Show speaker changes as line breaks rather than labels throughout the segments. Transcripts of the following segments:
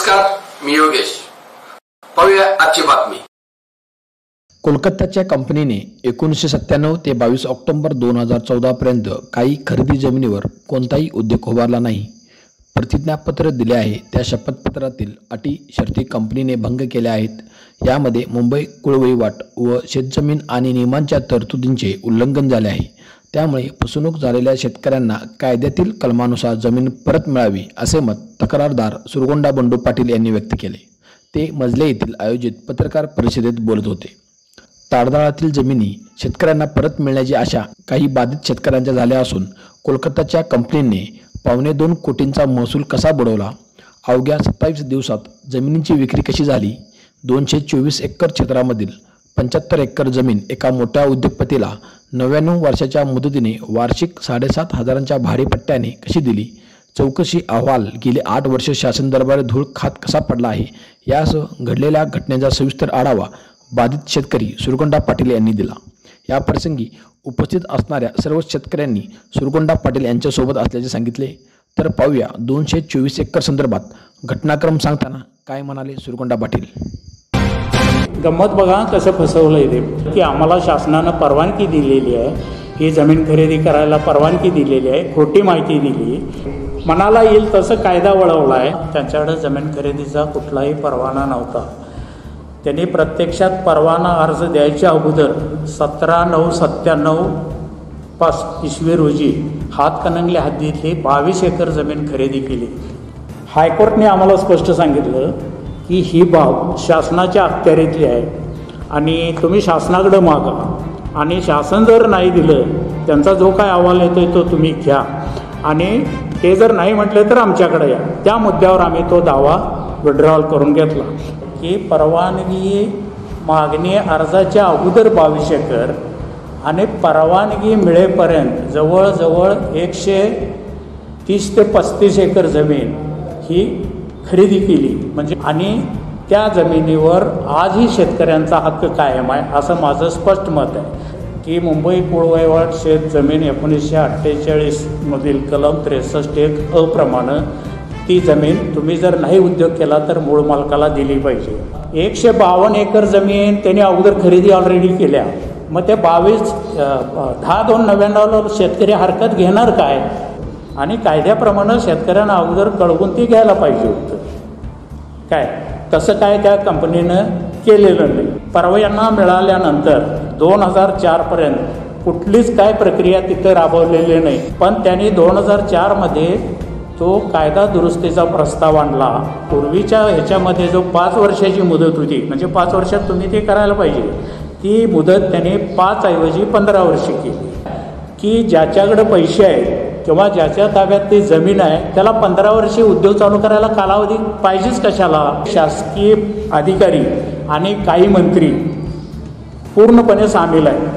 नमस्कार, मी योगेश. पाहूया आजची बातमी.
कोलकात्याच्या कंपनीने 1997 ते 22 ऑक्टोबर 2014 पर्यंत काही खरेदी जमिनीवर कोणताही उद्योग उभारला नाही. प्रतिज्ञापत्र दिले आहे त्या शपथपत्रातील अटी शर्ती कंपनीने भंग केल्या आहेत. यामध्ये मुंबई कुळवहिवाट व शेतजमीन आणि नियमांच्या तरतुदींचे उल्लंघन झाले आहे. त्यामुळे फसवणूक झालेल्या शेतकऱ्यांना कायद्यातील कलमानुसार जमीन परत मिळावी असे मत तक्रारदार सुरगोंडा बंडू पाटील यांनी व्यक्त केले. ते मजले येथील आयोजित पत्रकार परिषदेत बोलत होते. ताडदाळातील जमिनी शेतकऱ्यांना परत मिळण्याची आशा काही बाधित शेतकऱ्यांच्या झाल्या असून कोलकात्याच्या कंपनीने 2.25 कोटींचा महसूल कसा बुडवला, अवघ्या 27 दिवसात जमिनींची विक्री कशी झाली, 224 एकर क्षेत्रामधील 75 एकर जमीन एका मोठ्या उद्योगपतीला 99 वर्षाच्या मुदतीने वार्षिक 7,500च्या भाडेपट्ट्याने कशी दिली, चौकशी अहवाल गेली 8 वर्ष शासन दरबारी धूळ खात कसा पडला आहे, यासह घडलेल्या घटनेचा सविस्तर आढावा बाधित शेतकरी सुरगोंडा पाटील यांनी दिला. या प्रसंगी उपस्थित असणाऱ्या सर्व शेतकऱ्यांनी सुरगोंडा पाटील यांच्यासोबत असल्याचे सांगितले. तर पाहूया 224 एकर संदर्भात घटनाक्रम सांगताना काय म्हणाले सुरगोंडा पाटील.
गंमत बघा कसं फसवलं इथे की आम्हाला शासनानं परवानगी दिलेली आहे, ही जमीन खरेदी करायला परवानगी दिलेली आहे, खोटी माहिती दिली, मनाला येईल तसं कायदा वळवला आहे. त्यांच्याकडे जमीन खरेदीचा कुठलाही परवाना नव्हता. त्यांनी प्रत्यक्षात परवाना अर्ज द्यायच्या अगोदर 17/9/97 ईस्वी रोजी हातकणंगले हद्दीतली 22 एकर जमीन खरेदी केली. हायकोर्टने आम्हाला स्पष्ट सांगितलं की ही बाब शासनाच्या अखत्यारीतली आहे आणि तुम्ही शासनाकडे मागा आणि शासन जर नाही दिलं, त्यांचा जो काय अहवाल येतो तो तुम्ही घ्या आणि ते जर नाही म्हटले तर आमच्याकडे या. त्या मुद्द्यावर आम्ही तो दावा विड्रॉल करून घेतला की परवानगी मागणी अर्जाच्या अगोदर 22 एकर आणि परवानगी मिळेपर्यंत जवळजवळ 130 ते 35 एकर जमीन ही खरेदी केली. म्हणजे आणि त्या जमिनीवर आजही शेतकऱ्यांचा हक्क कायम आहे असं माझं स्पष्ट मत आहे की मुंबई कुळवहिवाट शेत जमीन 1948मधील कलम 63(1) प्रमाणे ती जमीन तुम्ही जर नाही उद्योग केला तर मूळ मालकाला दिली पाहिजे. 152 एकर जमीन त्यांनी अगोदर खरेदी ऑलरेडी केल्या. मग ते 10/2/99 शेतकरी हरकत घेणार काय आणि कायद्याप्रमाणे शेतकऱ्यांना अगोदर कळवून ती घ्यायला पाहिजे होतं काय. तसं काय त्या कंपनीनं केलेलं नाही. परवाना मिळाल्यानंतर 2004 पर्यंत कुठलीच काय प्रक्रिया तिथे राबवलेली नाही. पण त्यांनी 2004मध्ये तो कायदा दुरुस्तीचा प्रस्ताव आणला. पूर्वीच्या ह्याच्यामध्ये जो 5 वर्षाची मुदत होती, म्हणजे 5 वर्षात तुम्ही ते करायला पाहिजे, ती मुदत त्याने 5 ऐवजी 15 वर्षे केली. की ज्याच्याकडे पैसे आहेत किंवा ज्याच्या ताब्यात ती जमीन आहे त्याला 15 वर्षे उद्योग चालू करायला कालावधी पाहिजेच कशाला. शासकीय अधिकारी आणि काही मंत्री पूर्णपणे सामील आहेत.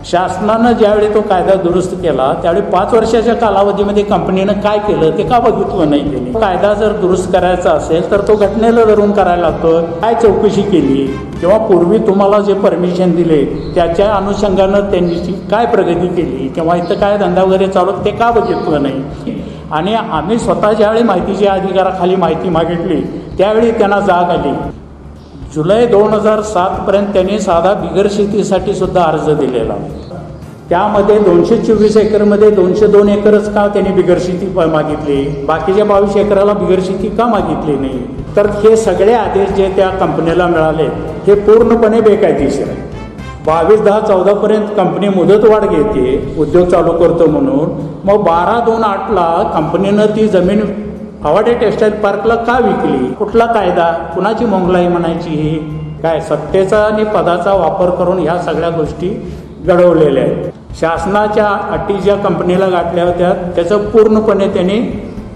शासनानं ज्यावेळी तो कायदा दुरुस्त केला त्यावेळी 5 वर्षाच्या कालावधीमध्ये कंपनीनं काय केलं ते का बघितलं नाही त्यांनी. कायदा जर दुरुस्त करायचा असेल तर तो घटनेला धरून करायला लागतो. काय चौकशी केली किंवा पूर्वी तुम्हाला जे परमिशन दिले त्याच्या अनुषंगानं त्यांनी काय प्रगती केली किंवा इथं काय धंदा वगैरे चालू ते का बघितलं नाही. आणि आम्ही स्वतः ज्यावेळी माहितीच्या अधिकाराखाली माहिती मागितली त्यावेळी त्यांना जाग आली. जुलै 2007 पर्यंत त्यांनी साधा बिगर शेतीसाठी सुद्धा अर्ज दिलेला. त्यामध्ये 224 एकरमध्ये 202 एकरच का त्यांनी बिगर शेती मागितली, बाकीच्या 22 एकराला बिगर शेती का मागितली नाही. तर हे सगळे आदेश जे त्या कंपनीला मिळाले हे पूर्णपणे बेकायदेशीर आहे. 22/10/14 पर्यंत कंपनी मुदतवाढ घेते उद्योग चालू करतो म्हणून. मग 12/2/8ला कंपनीनं ती जमीन आवाडे टेक्सटाईल पार्कला का विकली, कुठला कायदा, कुणाची मोंगलाई म्हणायची, ही काय सत्तेचा आणि पदाचा वापर करून ह्या सगळ्या गोष्टी घडवलेल्या आहेत. शासनाच्या अटी ज्या कंपनीला गाठल्या होत्या त्याचं पूर्णपणे त्यांनी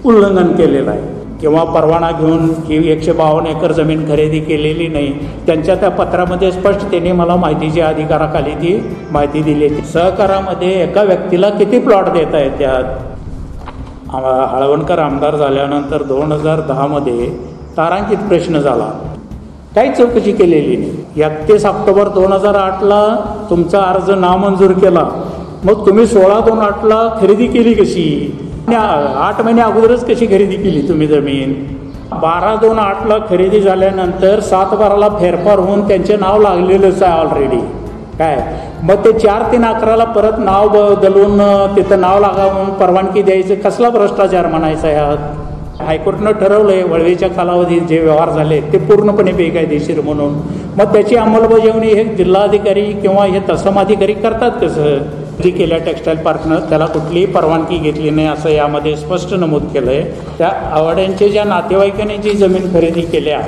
उल्लंघन केलेलं आहे. किंवा परवाना घेऊन ही 152 एकर जमीन खरेदी केलेली नाही. त्यांच्या त्या पत्रामध्ये स्पष्ट त्यांनी मला माहितीच्या अधिकाराखाली ती माहिती दिली. सहकारामध्ये एका व्यक्तीला किती प्लॉट देता येतात. हळवणकर आमदार झाल्यानंतर 2010मध्ये तारांकित प्रश्न झाला, काही चौकशी केलेली नाही. 31 ऑक्टोबर 2008ला तुमचा अर्ज नामंजूर केला. मग तुम्ही 16/2/8ला खरेदी केली कशी, 8 महिने अगोदरच कशी खरेदी केली तुम्ही जमीन. 12/2/8 खरेदी झाल्यानंतर 7/12 फेरफार होऊन त्यांचे नाव लागलेलंच आहे ऑलरेडी. काय मग ते 4/3/11 परत नाव बदलून तिथं नाव लागावून परवानगी द्यायचं, कसला भ्रष्टाचार म्हणायचा ह्यात? हायकोर्टनं ठरवलंय वळवीच्या कालावधीत जे व्यवहार झाले ते पूर्णपणे बेकायदेशीर म्हणून. मग त्याची अंमलबजावणी हे जिल्हाधिकारी किंवा हे तत्सम अधिकारी करतात कसं? खरेदी केल्या टेक्स्टाईल पार्कनं त्याला कुठलीही परवानगी घेतली नाही असं यामध्ये स्पष्ट नमूद केलंय. त्या आवाड्यांच्या ज्या नातेवाईकांनी जी जमीन खरेदी केल्या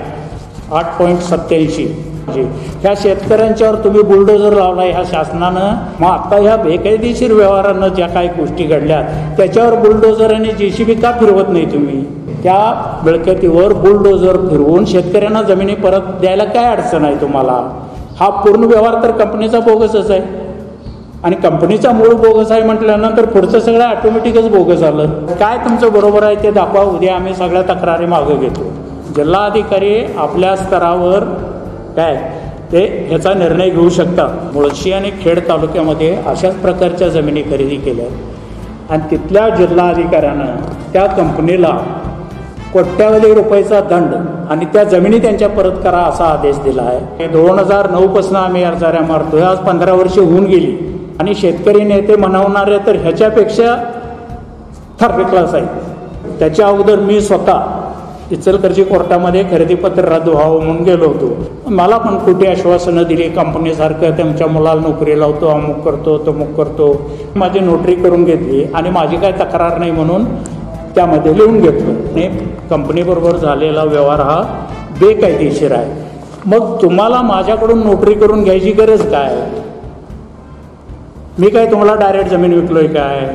8.87 ह्या शेतकऱ्यांच्यावर तुम्ही बुलडोजर लावला ह्या शासनानं. मग आता ह्या बेकायदेशीर व्यवहारानं ज्या काही गोष्टी घडल्या त्याच्यावर बुलडोजर आणि JCB का फिरवत नाही तुम्ही? त्या मिळकतीवर बुलडोजर फिरवून शेतकऱ्यांना जमिनी परत द्यायला काय अडचण आहे तुम्हाला? हा पूर्ण व्यवहार तर कंपनीचा बोगसच आहे आणि कंपनीचा मूळ बोगस आहे म्हटल्यानंतर पुढचं सगळं ऑटोमॅटिकच बोगस आलं. काय तुमचं बरोबर आहे ते दाखवा, उद्या आम्ही सगळ्या तक्रारी मागं घेतो. जिल्हाधिकारी आपल्या स्तरावर काय ते ह्याचा निर्णय घेऊ शकतात. मुळशी आणि खेड तालुक्यामध्ये अशाच प्रकारच्या जमिनी खरेदी केल्या आणि तिथल्या जिल्हाधिकाऱ्यानं त्या कंपनीला कोट्यावधी रुपयाचा दंड आणि त्या जमिनी त्यांच्या परत करा असा आदेश दिला आहे. 2009 पासून आम्ही अर्जाऱ्या मारतोय, आज 15 वर्ष होऊन गेली आणि शेतकरी नेते म्हणवणारे तर ह्याच्यापेक्षा थर्ड क्लास आहेत. त्याच्या अगोदर मी स्वतः इचलकरंजी कोर्टामध्ये खरेदीपत्र रद्द व्हावं म्हणून गेलो होतो. मला पण खोटी आश्वासनं दिली, कंपनीसारखं त्यांच्या मुलाला नोकरी लावतो, अमुक करतो तमुक करतो. माझी नोटरी करून घेतली आणि माझी काय तक्रार नाही म्हणून त्यामध्ये लिहून घेतलं आणि कंपनीबरोबर झालेला व्यवहार हा बेकायदेशीर आहे. मग तुम्हाला माझ्याकडून नोटरी करून घ्यायची गरज काय? मी काय तुम्हाला डायरेक्ट जमीन विकलोय काय?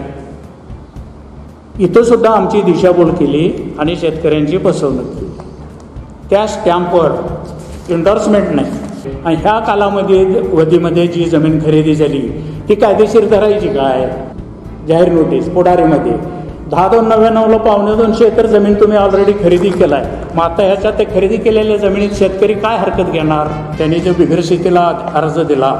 इथं सुद्धा आमची दिशाभूल केली आणि शेतकऱ्यांची फसवणूक केली. त्या स्टॅम्पवर एन्डॉर्समेंट नाही आणि ह्या कालावधीमध्ये जी जमीन खरेदी झाली ती कायदेशीर धरायची काय? जाहीर नोटीस पुढारीमध्ये 10/2/99 2.2 एकर जमीन तुम्ही ऑलरेडी खरेदी केलाय. मग आता ह्याच्यात ते खरेदी केलेल्या जमिनीत शेतकरी काय हरकत घेणार? त्यांनी जो बिगरशेतीला अर्ज दिला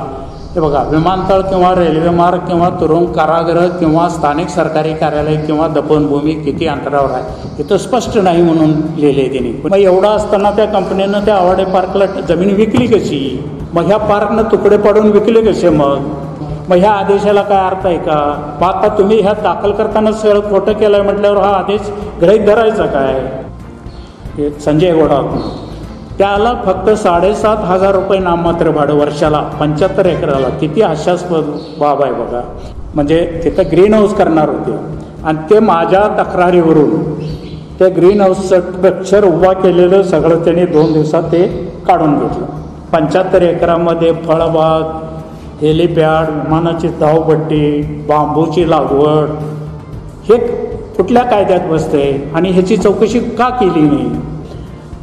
हे बघा, विमानतळ किंवा रेल्वे मार्ग किंवा तुरुंग कारागृह किंवा स्थानिक सरकारी कार्यालय किंवा दफनभूमी किती अंतरावर आहे इथं स्पष्ट नाही म्हणून लिहिले त्यांनी. मग एवढं असताना त्या कंपनीनं त्या आवाडे पार्कला जमीन विकली कशी? मग ह्या पार्कनं तुकडे पाडून विकले कसे? मग ह्या आदेशाला काय अर्थ आहे का? मग आता तुम्ही ह्या दाखल करताना सगळं खोटं केलंय म्हटल्यावर हा आदेश गृहीत धरायचा काय? संजय घोडा त्याला फक्त 7,500 रुपये नाममात्र भाडं वर्षाला 75 एकराला. किती हास्यास्पद बाब आहे बघा. म्हणजे तिथं ग्रीन हाऊस करणार होते आणि ते माझ्या तक्रारीवरून ते ग्रीन हाऊसचं स्ट्रक्चर उभा केलेलं सगळं त्यांनी 2 दिवसात ते काढून घेतलं. 75 एकरामध्ये फळबाग, हेलिपॅड, विमानाची धावपट्टी, बांबूची लागवड हे कुठल्या कायद्यात बसते आणि ह्याची चौकशी का केली नाही?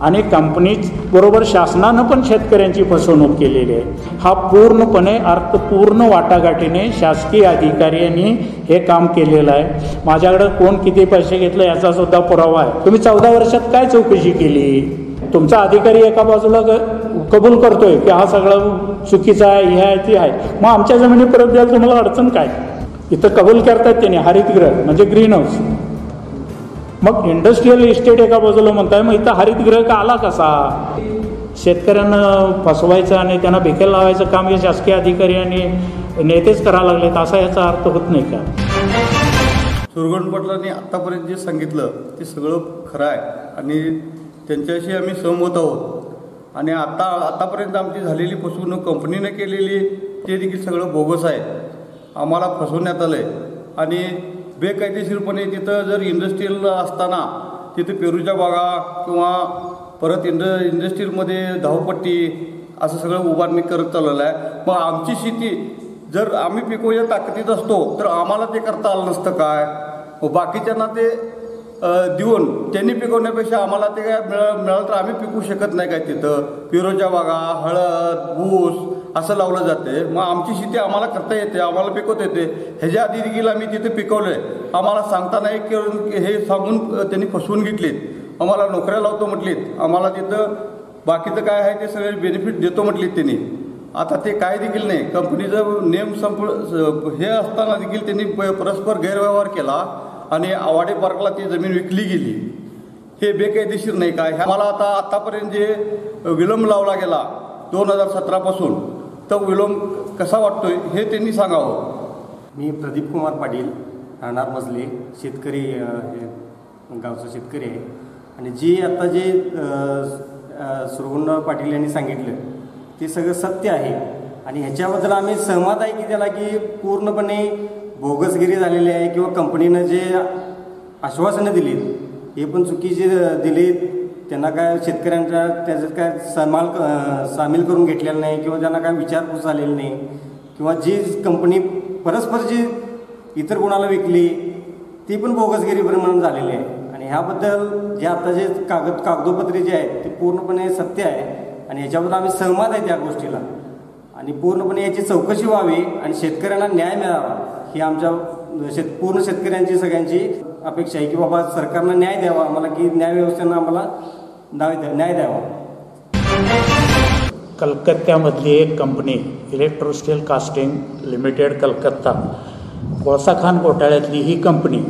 आणि कंपनी बरोबर शासनानं पण शेतकऱ्यांची फसवणूक केलेली आहे. हा पूर्णपणे अर्थपूर्ण वाटाघाटीने शासकीय अधिकाऱ्यांनी हे काम केलेलं आहे. माझ्याकडे कोण किती पैसे घेतले याचा सुद्धा पुरावा आहे. तुम्ही 14 वर्षात काय चौकशी केली? तुमचा अधिकारी एका बाजूला कबूल करतोय की हा सगळं चुकीचं आहे, हे आहे, ते आहे. मग आमच्या जमिनी परत द्यायला तुम्हाला अडचण काय? इथं कबूल करतात त्यांनी हरितगृह म्हणजे ग्रीन हाऊस. मग इंडस्ट्रीयल इस्टेट एका बाजूला म्हणताय, मग इथं हरितगृह का आला कसा? शेतकऱ्यांना फसवायचं आणि त्यांना भिकेल लावायचं काम हे शासकीय अधिकारी आणि नेतेच करायला लागलेत असा याचा अर्थ होत नाही का?
सुरगण पाटलांनी आत्तापर्यंत जे सांगितलं ते सगळं खरं आहे आणि त्यांच्याशी आम्ही सहमत आहोत. आणि आतापर्यंत आमची झालेली फसवणूक कंपनीने केलेली ते देखील सगळं बोगस आहे. आम्हाला फसवण्यात आलं आहे आणि बेकायदेशीरपणे तिथं जर इंडस्ट्रीयल असताना तिथं पेरूच्या बागा किंवा परत इंडस्ट्रीलमध्ये धावपट्टी असं सगळं उभारणी करत चाललेलं आहे. मग आमची शेती जर आम्ही पिकवायच्या ताकदीत असतो तर आम्हाला ते करता आलं नसतं काय? बाकीच्यांना ते देऊन त्यांनी पिकवण्यापेक्षा आम्हाला ते काय मिळालं तर आम्ही पिकवू शकत नाही काय? तिथं पेरूच्या बागा, हळद, ऊस असं लावलं जाते. मग आमची शेती आम्हाला करता येते, आम्हाला पिकवता येते. ह्याच्या आधी देखील आम्ही तिथे पिकवलं आहे. आम्हाला सांगता नाही की हे सांगून त्यांनी फसवून घेतलीत. आम्हाला नोकऱ्या लावतो म्हटलीत, आम्हाला तिथं बाकीचं काय आहे ते सगळे बेनिफिट देतो म्हटलीत त्यांनी. आता ते काय देखील नाही. कंपनीचं नेम हे असताना देखील त्यांनी परस्पर गैरव्यवहार केला आणि आवाडे पार्कला ती जमीन विकली गेली. हे बेकायदेशीर नाही का? मला आतापर्यंत जे विलंब लावला गेला 2017 पासून, तो विलंब कसा वाटतोय हे त्यांनी सांगावं.
मी प्रदीप कुमार पाटील, राहणार मजले, शेतकरी, गावचा शेतकरी आहे. आणि जी आता जे सुरगुण पाटील यांनी सांगितलं ते सगळं सत्य आहे. आणि ह्याच्याबद्दल आम्ही सहमत आहे की त्याला की पूर्णपणे बोगसगिरी झालेली आहे किंवा कंपनीनं जे आश्वासनं दिली हे पण चुकीचे दिली. त्यांना काय शेतकऱ्यांच्या त्याच्यात काय सामील करून घेतलेलं नाही किंवा त्यांना काय विचारपूस झालेली नाही किंवा जी कंपनी परस्पर जी इतर कोणाला विकली ती पण बोगसगिरी प्रमाणे झालेली आहे. आणि ह्याबद्दल जे आता जे कागदोपत्री जे आहेत ते पूर्णपणे सत्य आहे आणि ह्याच्याबद्दल आम्ही सहमत आहे त्या गोष्टीला. आणि पूर्णपणे याची चौकशी व्हावी आणि शेतकऱ्यांना न्याय मिळावा ही आमच्या पूर्ण शेतकऱ्यांची सगळ्यांची अपेक्षा आहे की बाबा सरकारनं न्याय द्यावा आम्हाला, की न्याय व्यवस्थेनं आम्हाला न्याय द्यावा.
कलकत्त्यामधली एक company Electrosteel casting limited Calcutta, कोळसा खान घोटाळ्यातली ही कंपनी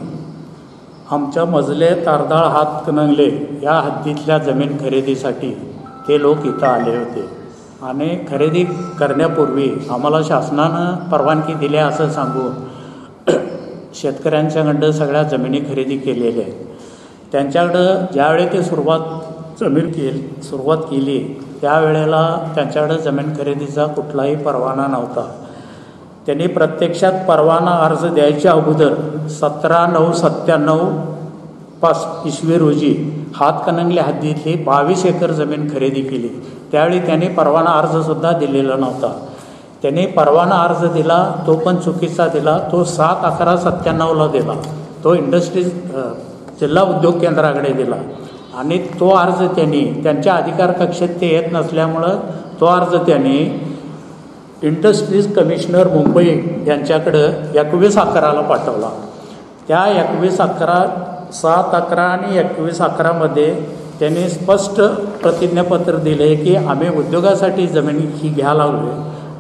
आमच्या मजले, तारदाळ, हातकणंगले या हद्दीतल्या जमीन खरेदीसाठी ते लोक इथं आले होते. आणि खरेदी करण्यापूर्वी आम्हाला शासनानं परवानगी दिल्या असं सांगून शेतकऱ्यांच्याकडं सगळ्या जमिनी खरेदी केलेल्या आहेत. त्यांच्याकडं ज्यावेळी ते सुरुवात केली त्यावेळेला त्यांच्याकडं जमीन खरेदीचा कुठलाही परवाना नव्हता. त्यांनी प्रत्यक्षात परवाना अर्ज द्यायच्या अगोदर 17/9/97 ईस्वी रोजी हातकणंगले हद्दीतली 22 एकर जमीन खरेदी केली. त्यावेळी त्यांनी परवाना अर्जसुद्धा दिलेला नव्हता. त्यांनी परवाना अर्ज दिला तो पण चुकीचा दिला. तो 7/11/97 दिला. तो इंडस्ट्रीज जिल्हा उद्योग केंद्राकडे दिला आणि तो अर्ज त्यांनी त्यांच्या अधिकार कक्षेत ते येत नसल्यामुळं तो अर्ज त्यांनी इंडस्ट्रीज कमिशनर मुंबई यांच्याकडं 21/11 पाठवला. त्या 7/11 आणि 21/11 त्यांनी स्पष्ट प्रतिज्ञापत्र दिले की आम्ही उद्योगासाठी जमीन ही घ्यायला लागलो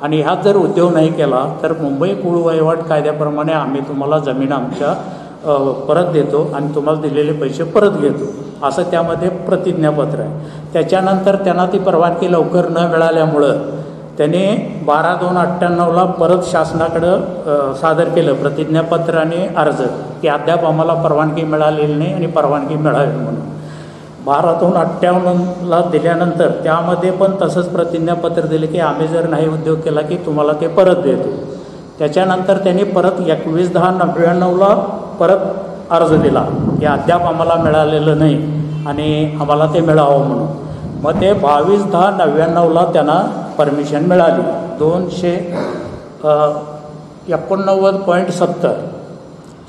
आणि ह्यात जर उद्योग नाही केला तर मुंबई कुळ वहिवाट कायद्याप्रमाणे आम्ही तुम्हाला जमीन आमच्या परत देतो आणि तुम्हाला दिलेले पैसे परत घेतो असं त्यामध्ये प्रतिज्ञापत्र आहे. त्याच्यानंतर त्यांना ती परवानगी लवकर न मिळाल्यामुळं त्यांनी 12/2/98 परत शासनाकडं सादर केलं प्रतिज्ञापत्र आणि अर्ज की अद्याप आम्हाला परवानगी मिळालेली नाही आणि परवानगी मिळावी म्हणून. 12/2/98 दिल्यानंतर त्यामध्ये पण तसंच प्रतिज्ञापत्र दिले की आम्ही जर नाही उद्योग केला की तुम्हाला ते परत देतो. त्याच्यानंतर त्यांनी परत 21/10/99 परत अर्ज दिला की अद्याप आम्हाला मिळालेलं नाही आणि आम्हाला ते मिळावं म्हणून. मग ते 22/10/99 त्यांना परमिशन मिळाली. 289.70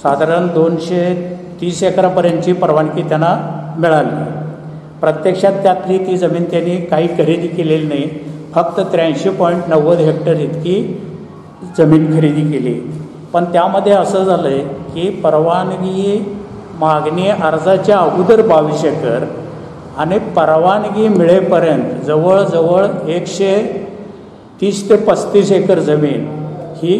साधारण 230 एकरापर्यंतची परवानगी त्यांना मिळाली. प्रत्यक्षात त्यातली ती जमीन त्यांनी काही खरेदी केलेली नाही. फक्त 83.90 हेक्टर इतकी जमीन खरेदी केली. पण त्यामध्ये असं झालं आहे की परवानगी मागणी अर्जाच्या अगोदर 22 एकर आणि परवानगी मिळेपर्यंत जवळजवळ 130 ते 35 एकर जमीन ही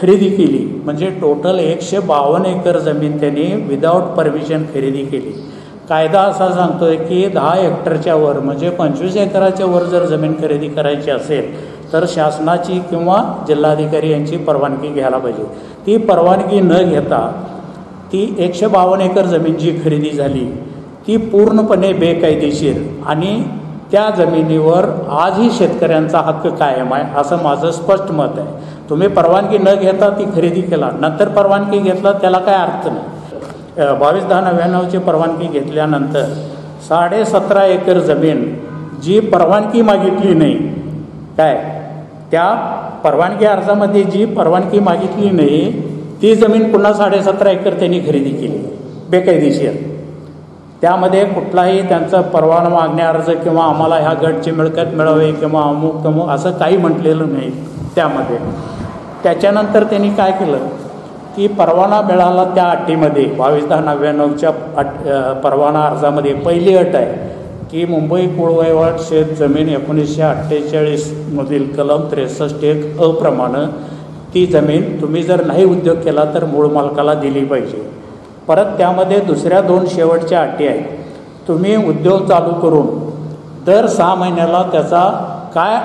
खरेदी केली. म्हणजे टोटल 152 एकर जमीन त्यांनी विदाऊट परमिशन खरेदी केली. कायदा असा सांगतोय की 10 हेक्टरच्या वर म्हणजे 25 एकराच्या वर जर जमीन खरेदी करायची असेल तर शासनाची किंवा जिल्हाधिकारी यांची परवानगी घ्यायला पाहिजे. ती परवानगी न घेता ती 152 एकर जमीन जी खरेदी झाली ती पूर्णपणे बेकायदेशीर आणि त्या जमिनीवर आजही शेतकऱ्यांचा हक्क कायम आहे असं माझं स्पष्ट मत आहे. तुम्ही परवानगी न घेता ती खरेदी केला, नंतर परवानगी घेतला त्याला काय अर्थ नाही. 22/10/99 परवानगी घेतल्यानंतर 17.5 एकर जमीन जी परवानगी मागितली नाही काय त्या परवानगी अर्जामध्ये जी परवानगी मागितली नाही ती जमीन पुन्हा 17.5 एकर त्यांनी खरेदी केली बेकायदेशीर. त्यामध्ये कुठलाही त्यांचा परवाना मागण्या अर्ज किंवा आम्हाला ह्या गटची मिळकत मिळावी किंवा अमुक तमुक असं काही म्हटलेलं नाही त्यामध्ये. त्याच्यानंतर त्यांनी काय केलं की परवाना मिळाला त्या अटीमध्ये 22/10/99 परवाना अर्जामध्ये पहिली अट आहे की मुंबई कुळवहिवाट शेत जमीन 1948 मधील कलम 63 अ प्रमाणे ती जमीन तुम्ही जर नाही उद्योग केला तर मूळ मालकाला दिली पाहिजे. परत त्यामध्ये दुसऱ्या 2 शेवटच्या अटी आहेत. तुम्ही उद्योग चालू करून दर 6 महिन्याला त्याचा काय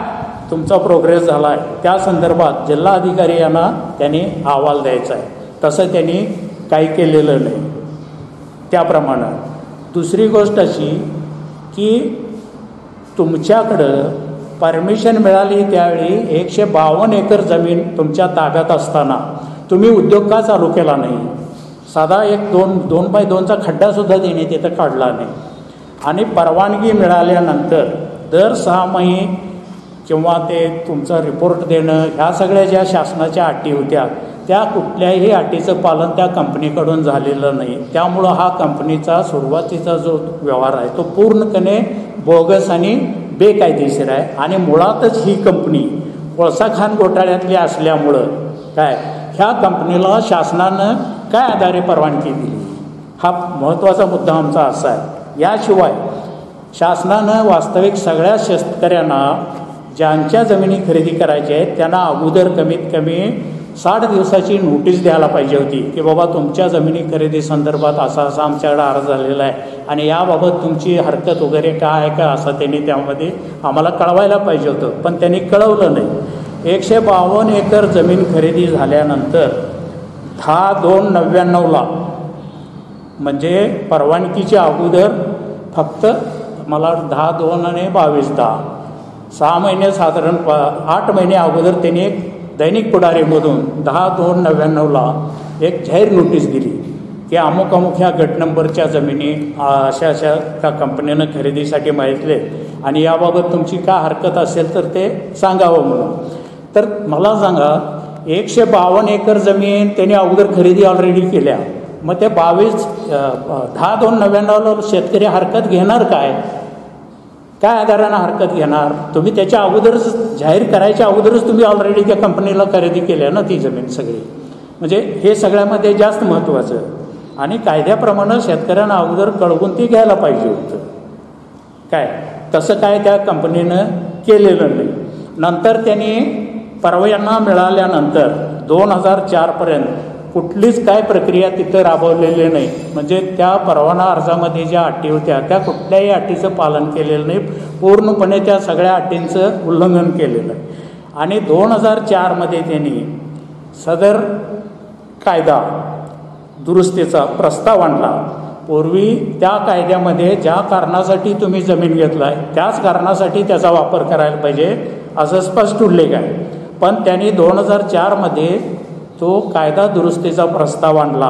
तुमचा प्रोग्रेस झाला आहे त्या संदर्भात जिल्हा अधिकारी यांना त्यांनी अहवाल द्यायचा आहे. तसं त्यांनी काही केलेलं नाही. त्याप्रमाणे दुसरी गोष्ट अशी की तुमच्याकडं परमिशन मिळाली त्यावेळी 152 एकर जमीन तुमच्या ताब्यात असताना तुम्ही उद्योग का चालू केला नाही? साधा एक 2x2चा खड्डासुद्धा देणे तिथं काढला नाही. आणि परवानगी मिळाल्यानंतर दर 6 महिने किंवा ते तुमचा रिपोर्ट देणं ह्या सगळ्या ज्या शासनाच्या अटी होत्या त्या कुठल्याही अटीचं पालन त्या कंपनीकडून झालेलं नाही. त्यामुळं हा कंपनीचा सुरुवातीचा जो व्यवहार आहे तो पूर्णपणे बोगस आणि बेकायदेशीर आहे. आणि मुळातच ही कंपनी कोळसा खाण घोटाळ्यातली असल्यामुळं काय ह्या कंपनीला शासनानं काय आधारे परवानगी दिली हा महत्त्वाचा मुद्दा आमचा असा आहे. याशिवाय शासनानं वास्तविक सगळ्या शेतकऱ्यांना ज्यांच्या जमिनी खरेदी करायच्या आहेत त्यांना अगोदर कमीत कमी 60 दिवसाची नोटीस द्यायला पाहिजे होती की बाबा तुमच्या जमिनी खरेदी संदर्भात असा आमच्याकडे अर्ज झालेला आहे आणि याबाबत तुमची हरकत वगैरे काय आहे का असं त्यांनी त्यामध्ये आम्हाला कळवायला पाहिजे होतं. पण त्यांनी कळवलं नाही. 152 एकर जमीन खरेदी झाल्यानंतर 10/2/99ला म्हणजे परवानगीच्या अगोदर फक्त मला 10/2 आणि 22/10 6 महिने साधारण 8 महिने अगोदर त्यांनी एक दैनिक पुढारीमधून 10/2/99ला एक जाहीर नोटीस दिली की अमुक अमुक ह्या गट नंबरच्या जमिनी अशा त्या कंपनीनं खरेदीसाठी मागितले आणि याबाबत तुमची काय हरकत असेल तर ते सांगावं म्हणून. तर मला सांगा 152 एकर जमीन त्यांनी अगोदर खरेदी ऑलरेडी केल्या. मग ते 10/2/99ला शेतकरी हरकत घेणार काय आधारानं हरकत घेणार? तुम्ही त्याच्या अगोदरच जाहीर करायच्या अगोदरच तुम्ही ऑलरेडी त्या कंपनीला खरेदी केल्या ना ती जमीन सगळी. म्हणजे हे सगळ्यामध्ये जास्त महत्त्वाचं. आणि कायद्याप्रमाणे शेतकऱ्यांना अगोदर कळवून ती घ्यायला पाहिजे होतं. काय तसं काय त्या कंपनीनं केलेलं नाही. नंतर त्यांनी परवाना मिळाल्यानंतर 2004पर्यंत कुठलीच काय प्रक्रिया तिथं राबवलेली नाही. म्हणजे त्या परवाना अर्जामध्ये ज्या अटी होत्या त्या कुठल्याही अटीचं पालन केलेलं नाही. पूर्णपणे त्या सगळ्या अटींचं उल्लंघन केलेलं आहे. आणि 2004मध्ये त्यांनी सदर कायदा दुरुस्तीचा प्रस्ताव आणला. पूर्वी त्या कायद्यामध्ये ज्या कारणासाठी तुम्ही जमीन घेतला आहे त्याच कारणासाठी त्याचा वापर करायला पाहिजे असं स्पष्ट उल्लेख आहे. पण त्यांनी 2004मध्ये तो कायदा दुरुस्तीचा प्रस्ताव आणला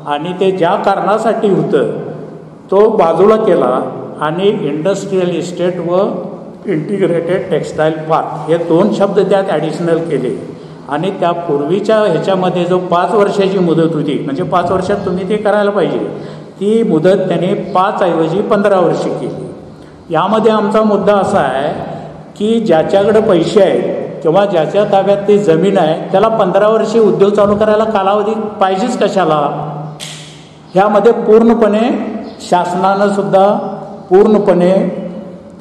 आणि ते ज्या कारणासाठी होतं तो बाजूला केला आणि इंडस्ट्रीयल इस्टेट व इंटिग्रेटेड टेक्स्टाईल पार्क हे 2 शब्द त्यात ॲडिशनल केले. आणि त्या पूर्वीच्या ह्याच्यामध्ये जो 5 वर्षाची मुदत होती म्हणजे 5 वर्षात तुम्ही ते करायला पाहिजे ती मुदत त्याने 5 ऐवजी 15 वर्षे केली. यामध्ये आमचा मुद्दा असा आहे की ज्याच्याकडे पैसे आहेत किंवा ज्याच्या ताब्यात ती जमीन आहे त्याला 15 वर्षे उद्योग चालू करायला कालावधी पाहिजेच कशाला? ह्यामध्ये पूर्णपणे शासनानं सुद्धा पूर्णपणे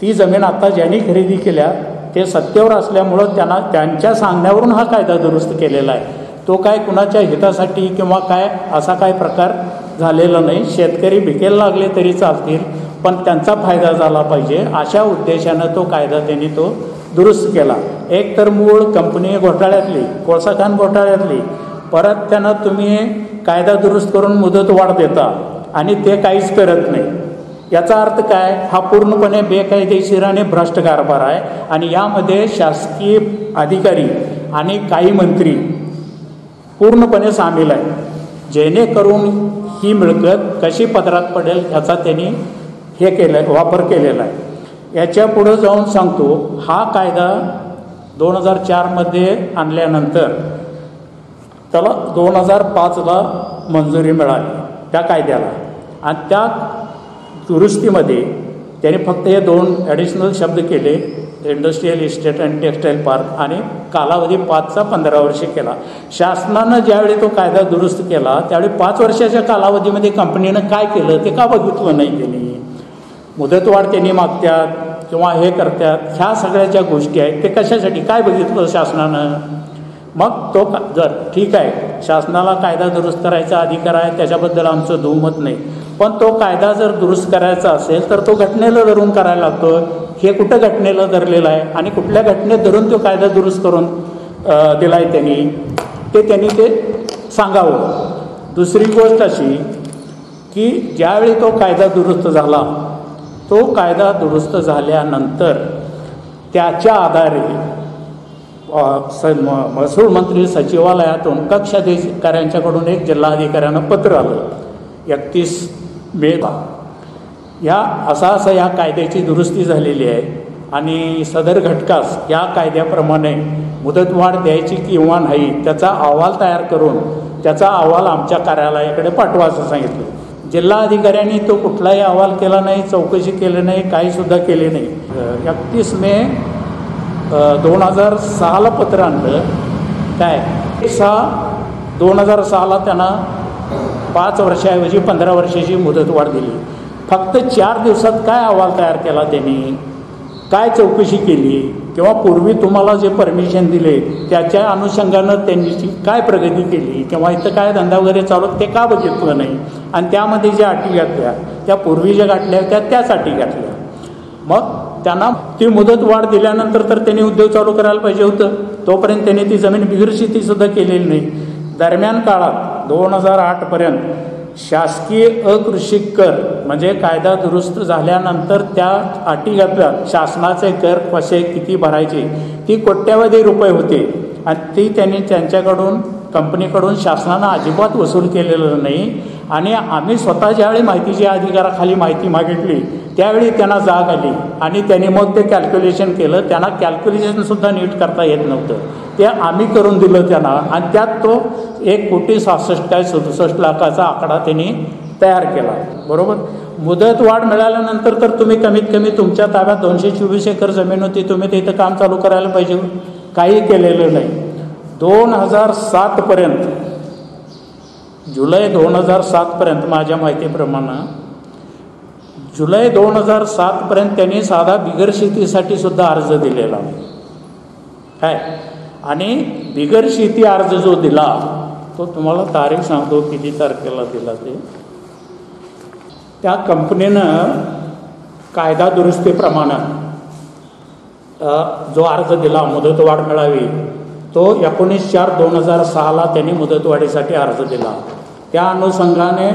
ती जमीन आता ज्यांनी खरेदी केल्या ते सत्तेवर असल्यामुळं त्यांना त्यांच्या सांगण्यावरून हा कायदा दुरुस्त केलेला आहे. तो काय कुणाच्या हितासाठी किंवा काय असा काय प्रकार झालेला नाही. शेतकरी भिकेला लागले तरी चालतील पण त्यांचा फायदा झाला पाहिजे अशा उद्देशानं तो कायदा त्यांनी तो दुरुस्त केला. एक तर मूळ कंपनी घोटाळ्यातली कोळसा खाण घोटाळ्यातली परत त्यांना तुम्ही कायदा दुरुस्त करून मुदतवाढ देता आणि ते काहीच करत नाही. याचा अर्थ काय? हा पूर्णपणे बेकायदेशीर आणि भ्रष्ट कारभार आहे. आणि यामध्ये शासकीय अधिकारी आणि काही मंत्री पूर्णपणे सामील आहेत जेणेकरून ही मिळकत कशी पदरात पडेल ह्याचा त्यांनी हे केलं वापर केलेला आहे. याच्या पुढं जाऊन सांगतो हा कायदा 2004मध्ये आणल्यानंतर त्याला 2005ला मंजुरी मिळाली त्या कायद्याला. आणि त्या दुरुस्तीमध्ये त्याने फक्त हे 2 ॲडिशनल शब्द केले industrial estate and textile park आणि कालावधी 5चा 15 वर्षे केला. शासनानं ज्यावेळी तो कायदा दुरुस्त केला त्यावेळी 5 वर्षाच्या कालावधीमध्ये कंपनीनं काय केलं ते का बघितलं नाही त्यांनी? मुदतवाढ त्यांनी मागतात किंवा हे करतात ह्या सगळ्या ज्या गोष्टी आहेत ते कशासाठी काय बघितलं शासनानं? मग तो जर ठीक आहे शासनाला कायदा दुरुस्त करायचा अधिकार आहे त्याच्याबद्दल आमचं दुमत नाही. पण तो कायदा जर दुरुस्त करायचा असेल तर तो घटनेला धरून करायला लागतो. हे कुठं घटनेला धरलेलं आहे आणि कुठल्या घटनेत धरून तो कायदा दुरुस्त करून दिला आहे त्यांनी ते सांगावं. दुसरी गोष्ट अशी की ज्यावेळी तो कायदा दुरुस्त झाला, तो कायदा दुरुस्त झाल्यानंतर त्याच्या आधारे महसूल मंत्री सचिवालयातून कक्ष अधिकाऱ्यांच्याकडून एक जिल्हाधिकाऱ्यांना पत्र आलं 31 मे असं या कायद्याची दुरुस्ती झालेली आहे आणि सदर घटकास या कायद्याप्रमाणे मुदतवाढ द्यायची किंवा नाही त्याचा अहवाल तयार करून त्याचा अहवाल आमच्या कार्यालयाकडे पाठवा असं सांगितलं. जिल्हाधिकाऱ्यांनी तो कुठलाही अहवाल केला नाही, चौकशी केली नाही, काहीसुद्धा केले नाही. 31 मे 2006ला पत्र आणलं. काय 6/2006ला त्यांना 5 वर्षाऐवजी 15 वर्षाची मुदतवाढ दिली. फक्त 4 दिवसात काय अहवाल तयार केला त्यांनी, काय चौकशी केली किंवा पूर्वी तुम्हाला जे परमिशन दिले त्याच्या अनुषंगानं त्यांची काय प्रगती केली किंवा इथं काय धंदा वगैरे चालू ते का बघितलं नाही. आणि त्यामध्ये ज्या अटी घातल्या त्या पूर्वी ज्या घातल्या होत्या त्याच अटी घातल्या. मग त्यांना ती मुदतवाढ दिल्यानंतर तर त्यांनी उद्योग चालू करायला पाहिजे होतं. तोपर्यंत त्यांनी ती जमीन बिगरशेतीसुद्धा केलेली नाही. दरम्यान काळात 2008पर्यंत शासकीय अकृषी कर म्हणजे कायदा दुरुस्त झाल्यानंतर त्या अटी घातल्या. शासनाचे कर कसे किती भरायचे ती कोट्यवधी रुपये होते आणि ती त्यांनी त्यांच्याकडून कंपनीकडून शासनानं अजिबात वसूल केलेलं नाही. आणि आम्ही स्वतः ज्यावेळी माहितीच्या अधिकाराखाली माहिती मागितली त्यावेळी त्यांना जाग आली आणि त्यांनी मग ते कॅल्क्युलेशन केलं. त्यांना कॅल्क्युलेशनसुद्धा नीट करता येत नव्हतं. ते आम्ही करून दिलं त्यांना आणि त्यात तो 1,67,67 लाखाचा आकडा त्यांनी तयार केला. बरोबर. मुदतवाढ मिळाल्यानंतर तर तुम्ही कमीत कमी तुमच्या ताब्यात 224 एकर जमीन होती, तुम्ही ते इथं काम चालू करायला पाहिजे. काही केलेलं नाही. 2007पर्यंत जुलै 2007पर्यंत माझ्या माहितीप्रमाणे जुलै 2007पर्यंत त्यांनी साधा बिगर शेतीसाठी सुद्धा अर्ज दिलेला काय. आणि बिगर शेती अर्ज जो दिला तो तुम्हाला तारीख सांगतो किती तारखेला दिला ते. त्या कंपनीनं कायदा दुरुस्तीप्रमाणे जो अर्ज दिला मुदतवाढ मिळावी तो 19/4/2006ला त्यांनी मुदतवाढीसाठी अर्ज दिला. त्या अनुषंगाने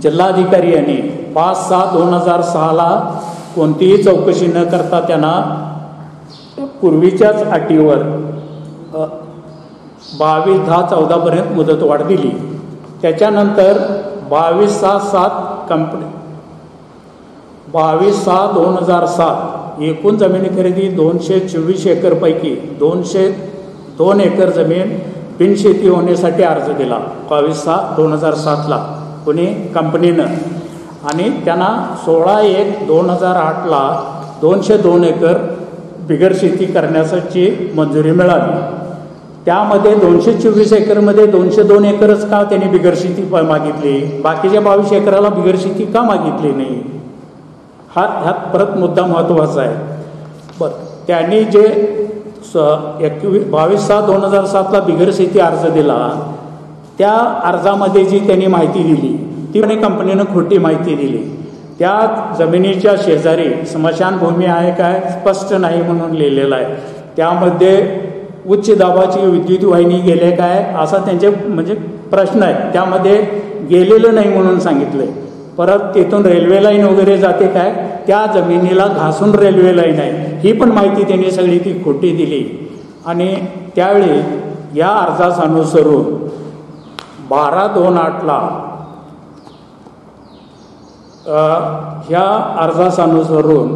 जिल्हाधिकारी यांनी 5/6/2006ला कोणतीही चौकशी न करता त्यांना पूर्वीच्याच अटीवर 22/10/14पर्यंत मुदतवाढ दिली. त्याच्यानंतर 22/6/2007 एकूण जमिनी खरेदी 224 एकरपैकी 202 एकर जमीन बिनशेती होण्यासाठी अर्ज दिला 22/6/2007ला पुणे कंपनीनं. आणि त्यांना 16/1/2008ला 202 एकर बिगर शेती करण्यासाठी मंजुरी मिळाली. त्यामध्ये 224 एकरमध्ये 202 एकरच का त्यांनी बिगर शेती मागितली, बाकीच्या 22 एकराला बिगर शेती का मागितली नाही, ह्यात परत मुद्दा महत्त्वाचा आहे. बरं, त्यांनी जे 22/6/2007ला बिगर शेती अर्ज दिला त्या अर्जामध्ये जी त्यांनी माहिती दिली ती पण कंपनीनं खोटी माहिती दिली. त्या जमिनीच्या शेजारी स्मशानभूमी आहे काय स्पष्ट नाही म्हणून लिहिलेलं आहे. त्यामध्ये उच्च दाबाची विद्युत वाहिनी गेले काय असा त्यांचे म्हणजे प्रश्न आहे. त्यामध्ये गेलेलं नाही म्हणून सांगितलं आहे. परत तिथून रेल्वे लाईन वगैरे जाते काय त्या जमिनीला घासून रेल्वे लाईन आहे ही पण माहिती त्यांनी सगळी ती खोटी दिली. आणि त्यावेळी या अर्जास अनुसरून 12/2/8ला ह्या अर्जास अनुसरून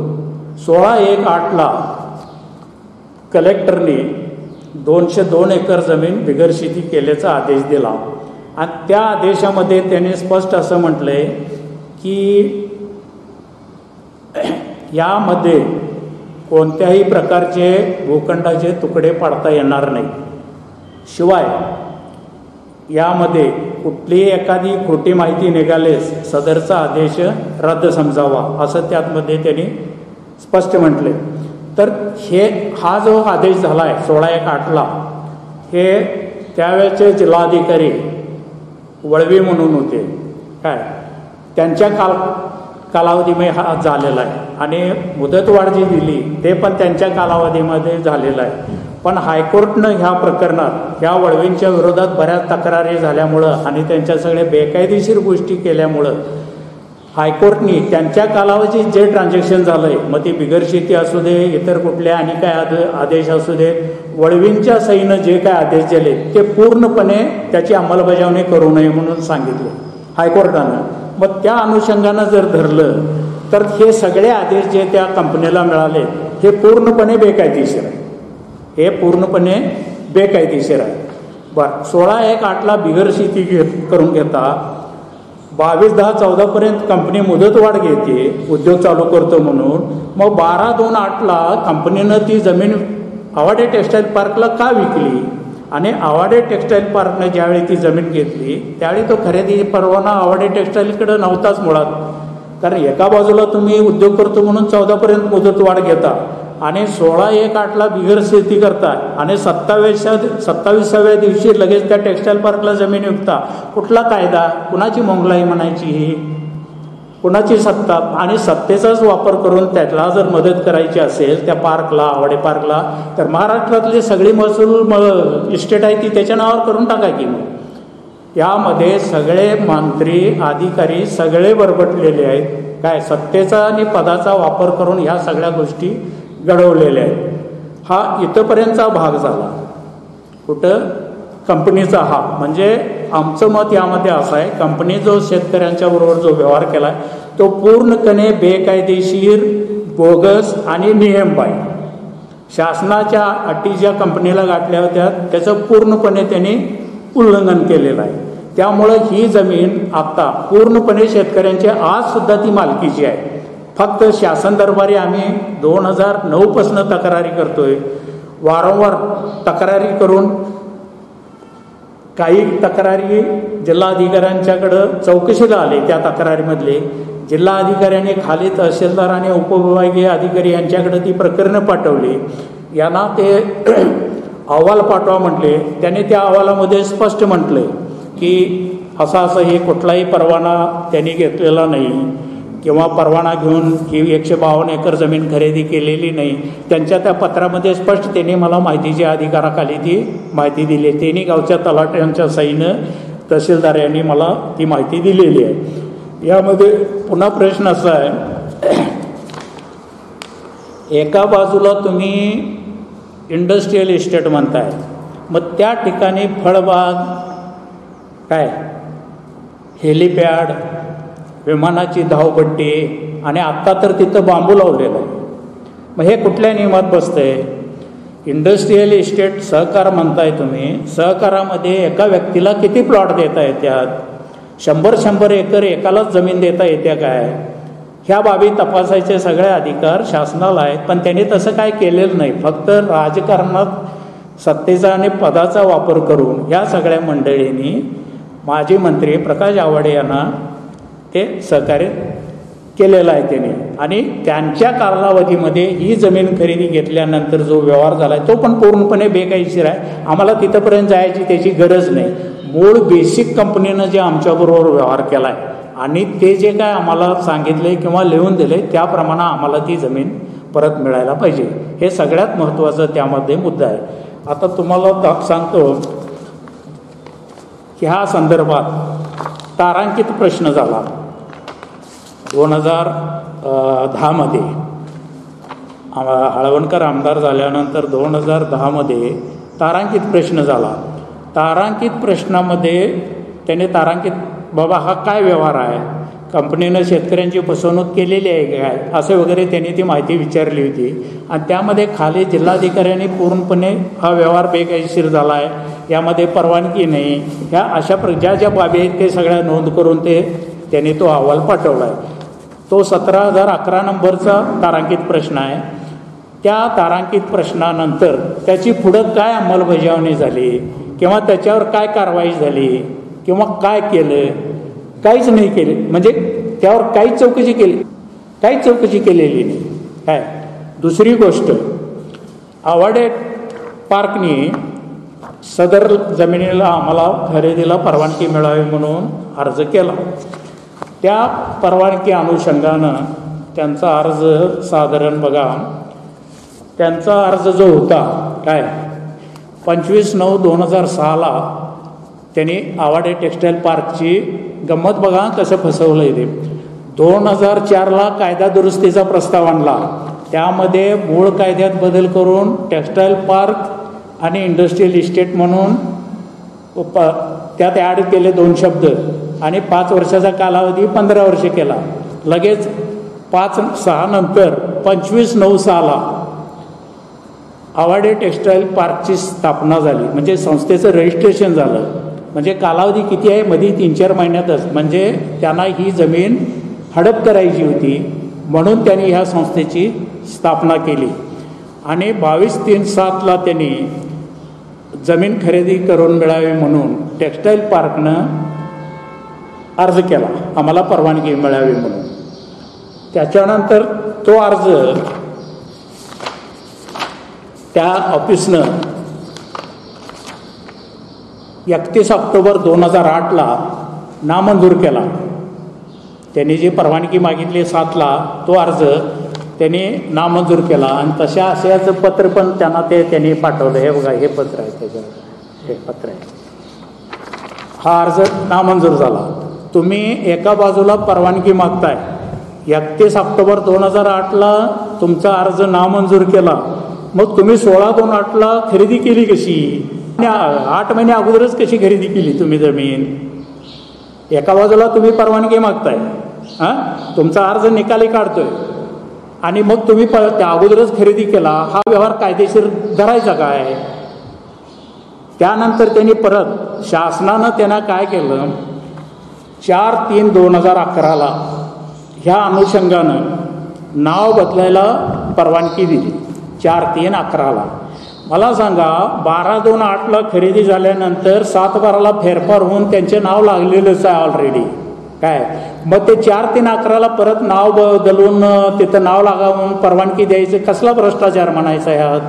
16/1/8ला कलेक्टरने 202 एकर जमीन बिगर शेती केल्याचा आदेश दिला. आणि त्या आदेशामध्ये त्यांनी स्पष्ट असं म्हटलंय की यामध्ये कोणत्याही प्रकारचे भूखंडाचे तुकडे पाडता येणार नाही. शिवाय यामध्ये कुठलीही एखादी खोटी माहिती निघाल्यास सदरचा आदेश रद्द समजावा असं त्यामध्ये त्यांनी स्पष्ट म्हटले. तर हा जो आदेश झाला आहे 16/1/8ला हे त्यावेळेचे जिल्हाधिकारी वळवी म्हणून होते काय त्यांच्या कालावधीमध्ये हा झालेला आहे आणि मुदतवाढ जी दिली ते पण त्यांच्या कालावधीमध्ये झालेलं आहे. पण हायकोर्टनं ह्या प्रकरणात ह्या वळवींच्या विरोधात बऱ्याच तक्रारी झाल्यामुळं आणि त्यांच्या सगळ्या बेकायदेशीर गोष्टी केल्यामुळं हायकोर्टनी त्यांच्या कालावधीत जे ट्रान्झॅक्शन झालं आहे, मग ती बिगर शेती असू दे, इतर कुठल्या आणि काय आदेश असू दे, वळवींच्या सहीनं जे काय आदेश दिले ते पूर्णपणे त्याची अंमलबजावणी करू नये म्हणून सांगितले हायकोर्टानं. मग त्या अनुषंगानं जर धरलं तर हे सगळे आदेश जे त्या कंपनीला मिळाले हे पूर्णपणे बेकायदेशीर आहे. हे पूर्णपणे बेकायदेशीर आहे. बरं, 16/1/8ला बिगर शेती करून घेता 22/10/14 कंपनी मुदतवाढ घेते उद्योग चालू करतो म्हणून. मग 12/2/8ला कंपनीनं ती जमीन आवाडे टेक्स्टाईल पार्कला का विकली आणि आवाडे टेक्स्टाईल पार्कनं ज्यावेळी ती जमीन घेतली त्यावेळी तो खरेदी परवाना आवाडे टेक्स्टाईलकडे नव्हताच मुळात. कारण एका बाजूला तुम्ही उद्योग करतो म्हणून 14 मुदतवाढ घेता आणि 16/1/8ला बिगर शेती करता आणि 27व्या दिवशी लगेच त्या टेक्स्टाईल पार्कला जमीन विकता. कुठला कायदा, कुणाची मोंगलाई म्हणायची ही, कुणाची सत्ता? आणि सत्तेचाच वापर करून त्याला जर मदत करायची असेल त्या पार्कला, आवाडे पार्कला, तर महाराष्ट्रातली सगळी महसूल इस्टेट आहे ती त्याच्या नावावर करून टाका की. मग यामध्ये सगळे मंत्री अधिकारी सगळे बरबटलेले आहेत. काय सत्तेचा आणि पदाचा वापर करून ह्या सगळ्या गोष्टी घडवलेल्या आहेत. हा इथंपर्यंतचा भाग झाला. कुठं? कंपनीचा. हा म्हणजे आमचं मत यामध्ये असं आहे, कंपनी जो शेतकऱ्यांच्या बरोबर जो व्यवहार केला आहे तो पूर्णपणे बेकायदेशीर, बोगस आणि नियमबाह्य. शासनाच्या अटी ज्या कंपनीला गाठल्या होत्या त्याचं पूर्णपणे त्यांनी उल्लंघन केलेलं आहे. त्यामुळं ही जमीन आता पूर्णपणे शेतकऱ्यांची आजसुद्धा ती मालकीची आहे. फक्त शासन दरबारी आम्ही 2009पासून तक्रारी करतोय. वारंवार तक्रारी करून काही तक्रारी जिल्हाधिकाऱ्यांच्याकडं चौकशीला आले. त्या तक्रारीमधले जिल्हाधिकाऱ्यांनी खाली तहसीलदार आणि उपविभागीय अधिकारी यांच्याकडे ती प्रकरणं पाठवली. यांना ते अहवाल पाठवा म्हटले. त्याने त्या अहवालामध्ये स्पष्ट म्हटले की असं हे कुठलाही परवाना त्यांनी घेतलेला नाही किंवा परवाना घेऊन ही 152 एकर जमीन खरेदी केलेली नाही. त्यांच्या त्या पत्रामध्ये स्पष्ट त्यांनी मला माहितीच्या अधिकाराखाली ती माहिती दिली. त्यांनी गावच्या तलाट्यांच्या सहीनं तहसीलदार यांनी मला ती माहिती दिलेली आहे. यामध्ये पुन्हा प्रश्न असा आहे, एका बाजूला तुम्ही इंडस्ट्रीयल इस्टेट म्हणताय, मग त्या ठिकाणी फळबाग, काय हेलिपॅड, विमानाची धावपट्टी आणि आत्ता तर तिथं बांबू लावलेला आहे. मग हे कुठल्या नियमात बसतंय? इंडस्ट्रीयल इस्टेट सहकार म्हणताय तुम्ही, सहकारामध्ये एका व्यक्तीला किती प्लॉट देता येतात? 100 एकर एकालाच जमीन देता येते काय? ह्या बाबी तपासायचे सगळे अधिकार शासनाला आहेत. पण त्यांनी तसं काय केलेलं नाही. फक्त राजकारणात सत्तेचा आणि पदाचा वापर करून या सगळ्या मंडळींनी माजी मंत्री प्रकाश आवाडे यांना ते सहकार्य केलेलं आहे त्यांनी. आणि त्यांच्या कालावधीमध्ये ही जमीन खरेदी घेतल्यानंतर जो व्यवहार झाला आहे तो पण पूर्णपणे बेकायदेशीर आहे. आम्हाला तिथंपर्यंत जायची त्याची गरज नाही. मूळ बेसिक कंपनीनं जे आमच्याबरोबर व्यवहार केला आहे आणि ते जे काय आम्हाला सांगितले किंवा लिहून दिले त्याप्रमाणे आम्हाला ती जमीन परत मिळायला पाहिजे. हे सगळ्यात महत्त्वाचं त्यामध्ये मुद्दा आहे. आता तुम्हाला सांगतो की ह्या संदर्भात तारांकित प्रश्न झाला 2010मध्ये. हळवणकर आमदार झाल्यानंतर 2010मध्ये तारांकित प्रश्न झाला. तारांकित प्रश्नामध्ये त्याने बाबा हा काय व्यवहार आहे, कंपनीनं शेतकऱ्यांची फसवणूक केलेली आहे काय, असे वगैरे त्यांनी ती माहिती विचारली होती. आणि त्यामध्ये खाली जिल्हाधिकाऱ्यांनी पूर्णपणे हा व्यवहार बेकायदेशीर झाला आहे, यामध्ये परवानगी नाही, ह्या अशा ज्या बाबी आहेत ते सगळ्या नोंद करून त्यांनी तो अहवाल पाठवला आहे. तो 17,011 नंबरचा तारांकित प्रश्न आहे. त्या तारांकित प्रश्नानंतर त्याची पुढं काय अंमलबजावणी झाली किंवा त्याच्यावर काय कारवाई झाली किंवा काय केलं, काहीच नाही केले. म्हणजे त्यावर काहीच चौकशी केलेली नाही. काय दुसरी गोष्ट, आवाडे पार्कनी सदर जमिनीला आम्हाला खरेदीला परवानगी मिळावी म्हणून अर्ज केला. त्या परवानगी अनुषंगानं त्यांचा अर्ज साधारण बघा, त्यांचा अर्ज जो होता काय 25/9/2006 त्यांनी आवाडे टेक्स्टाईल पार्कची गंमत बघा कसं फसवलं आहे ते. 2004 कायदा दुरुस्तीचा प्रस्ताव आणला, त्यामध्ये मूळ कायद्यात बदल करून टेक्स्टाईल पार्क आणि इंडस्ट्रियल इस्टेट म्हणून त्यात ॲड केले 2 शब्द आणि 5 वर्षाचा कालावधी 15 वर्षे केला. लगेच 5/6 नंतर 25/9/6 आवाडे टेक्स्टाईल पार्कची स्थापना झाली, म्हणजे संस्थेचं रजिस्ट्रेशन झालं. म्हणजे कालावधी किती आहे, मध्ये 3-4 महिन्यातच. म्हणजे त्यांना ही जमीन हडप करायची होती, म्हणून त्यांनी ह्या संस्थेची स्थापना केली. आणि 22/3/7 त्यांनी जमीन खरेदी करून मिळावी म्हणून टेक्स्टाईल पार्कनं अर्ज केला, आम्हाला परवानगी मिळावी म्हणून. त्याच्यानंतर तो अर्ज त्या ऑफिसनं 31 ऑक्टोबर 2008 नामंजूर केला. त्यांनी जी परवानगी मागितली 7 तो अर्ज त्यांनी नामंजूर केला. आणि तशा अशाचं पत्र पण त्यांनी पाठवलं. हे बघा, हे पत्र आहे, त्याच्यावर हे पत्र आहे. हा अर्ज नामंजूर झाला. तुम्ही एका बाजूला परवानगी मागताय, 31 ऑक्टोबर 2008 तुमचा अर्ज नामंजूर केला, मग तुम्ही 16/2/8 खरेदी केली कशी? 8 महिने अगोदरच कशी खरेदी केली तुम्ही जमीन? एका बाजूला तुम्ही परवानगी मागताय, तुमचा अर्ज निकाली काढतोय, आणि मग तुम्ही त्या अगोदरच खरेदी केला. हा व्यवहार कायदेशीर धरायचा काय? त्यानंतर त्यांनी परत शासनानं त्यांना काय केलं, 4/3/2011 ह्या अनुषंगानं नाव बदलायला परवानगी दिली. 4/3/11 मला सांगा, 12/2/8 खरेदी झाल्यानंतर 7/12 फेरफार होऊन त्यांचे नाव लागलेलंच आहे ऑलरेडी. काय मग ते 4/3/11 परत नाव बदलून तिथं नाव लागावून परवानगी द्यायचं, कसला भ्रष्टाचार म्हणायचा ह्यात?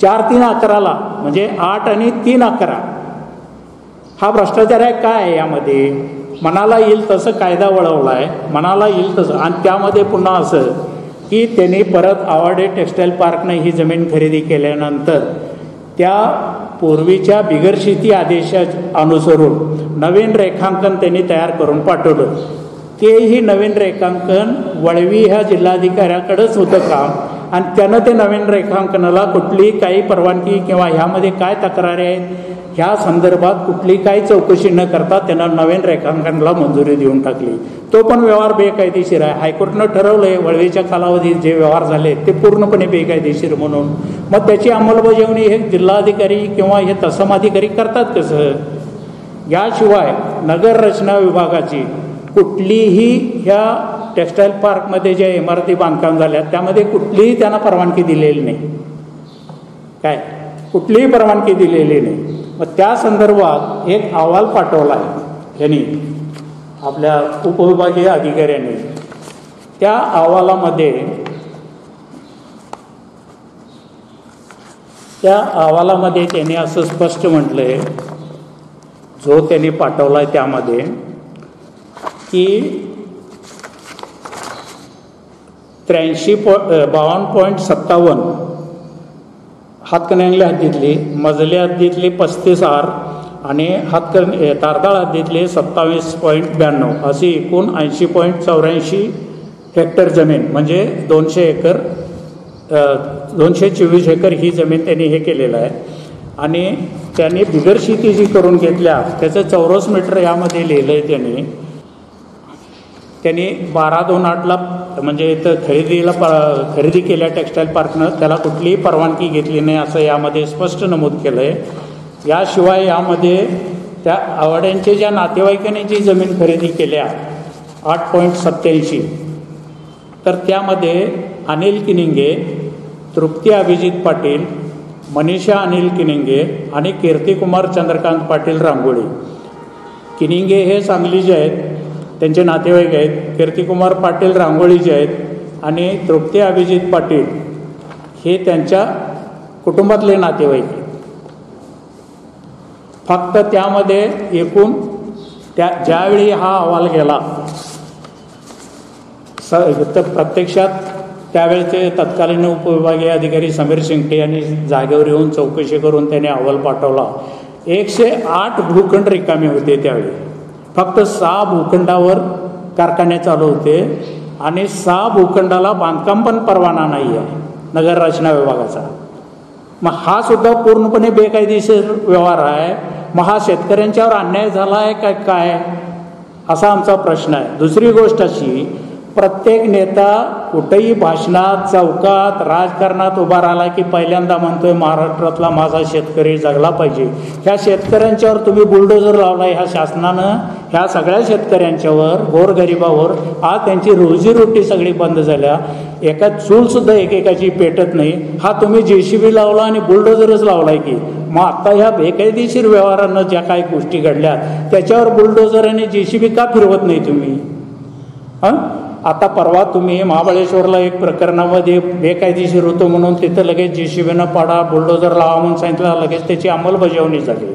4/3/11 म्हणजे 8 आणि 3/11 हा भ्रष्टाचार आहे. काय यामध्ये मनाला येईल तसं कायदा वळवला आहे, मनाला येईल तसं. आणि त्यामध्ये पुन्हा असं की त्यांनी परत आवाडे टेक्स्टाईल पार्कनं ही जमीन खरेदी केल्यानंतर त्या पूर्वीच्या बिगरशेती आदेशा अनुसरून नवीन रेखांकन त्यांनी तयार करून पाठवलं. तेही नवीन रेखांकन वळवी ह्या जिल्हाधिकाऱ्याकडेच होतं काम, आणि त्यानं ते नवीन रेखांकनाला कुठली काही परवानगी किंवा ह्यामध्ये काय तक्रारी आहेत ह्या संदर्भात कुठली काही चौकशी न करता त्यांना नवीन रेखांकनाला मंजुरी देऊन टाकली. तो पण व्यवहार बेकायदेशीर आहे. हायकोर्टनं ठरवलंय वळवीच्या कालावधीत जे व्यवहार झाले ते पूर्णपणे बेकायदेशीर म्हणून. मग त्याची अंमलबजावणी हे जिल्हाधिकारी किंवा हे तत्समाधिकारी करतात कसं? याशिवाय नगर रचना विभागाची कुठलीही ह्या टेक्स्टाईल पार्कमध्ये ज्या इमारती बांधकाम झाल्या त्यामध्ये कुठलीही त्यांना परवानगी दिलेली नाही. काय कुठलीही परवानगी दिलेली नाही. मग त्या संदर्भात एक अहवाल पाठवला आहे यांनी आपल्या उपविभागीय अधिकाऱ्यांनी. त्या अहवालामध्ये त्यांनी असं स्पष्ट म्हटलंय, जो त्यांनी पाठवलाय त्यामध्ये, की 52.57 हातकणंगले हद्दीतली, मजले हद्दीतली 35 आर आणि तारदाळ हद्दीतले 27.92 अशी एकूण 80.84 हेक्टर जमीन, म्हणजे 224 एकर ही जमीन त्यांनी हे केलेलं आहे. आणि त्यांनी बिगर शेती जी करून घेतल्या त्याचं चौरस मीटर यामध्ये लिहिलं आहे. त्यांनी 12/2/8 म्हणजे इथं खरेदी केल्या टेक्स्टाईल पार्कनं, त्याला कुठलीही परवानगी घेतली नाही असं यामध्ये स्पष्ट नमूद केलं आहे. याशिवाय यामध्ये त्या आवाड्यांच्या ज्या नातेवाईकांनी जी जमीन खरेदी केल्या 8.87, तर त्यामध्ये अनिल किनिंगे, तृप्ती अभिजित पाटील, मनीषा अनिल किनिंगे आणि कीर्तिकुमार चंद्रकांत पाटील रांगोळी. किनिंगे हे सांगलीचे आहेत, त्यांचे नातेवाईक आहेत. कीर्तिकुमार पाटील रांगोळीचे आहेत आणि तृप्ती अभिजित पाटील हे त्यांच्या कुटुंबातले नातेवाईक आहेत. फक्त त्यामध्ये एकूण ज्यावेळी हा अहवाल गेला तर प्रत्यक्षात त्यावेळेचे तत्कालीन उपविभागीय अधिकारी समीर शिंगटे यांनी जागेवर येऊन चौकशी करून त्याने अहवाल पाठवला. 108 भूखंड रिकामे होते त्यावेळी. फक्त 6 भूखंडावर कारखाने चालू होते आणि 6 भूखंडाला बांधकाम पण परवाना नाही आहे नगर रचना विभागाचा. मग हा सुद्धा पूर्णपणे बेकायदेशीर व्यवहार आहे. मग हा शेतकऱ्यांच्यावर अन्याय झाला आहे काय असा आमचा प्रश्न आहे. दुसरी गोष्ट अशी, प्रत्येक नेता कुठेही भाषणात, चौकात, राजकारणात उभा राहिला की पहिल्यांदा म्हणतोय महाराष्ट्रातला माझा शेतकरी जगला पाहिजे. ह्या शेतकऱ्यांच्यावर तुम्ही बुलडोजर लावला. ह्या शासनानं ह्या सगळ्या शेतकऱ्यांच्यावर, गोरगरिबावर आज त्यांची रोजीरोटी सगळी बंद झाल्या. एका चूलसुद्धा एकेकाची पेटत नाही. हा तुम्ही JCB लावला आणि बुलडोजरच लावलाय की. मग आता ह्या बेकायदेशीर व्यवहारानं ज्या काही गोष्टी घडल्या त्याच्यावर बुलडोजर आणि JCB का फिरवत नाही तुम्ही? आता परवा तुम्ही महाबळेश्वरला एक प्रकरणामध्ये बेकायदेशीर होतो म्हणून तिथं लगेच JCBनं पाडा, बुलडोजर लावा म्हणून सांगितलं, लगेच त्याची अंमलबजावणी झाली.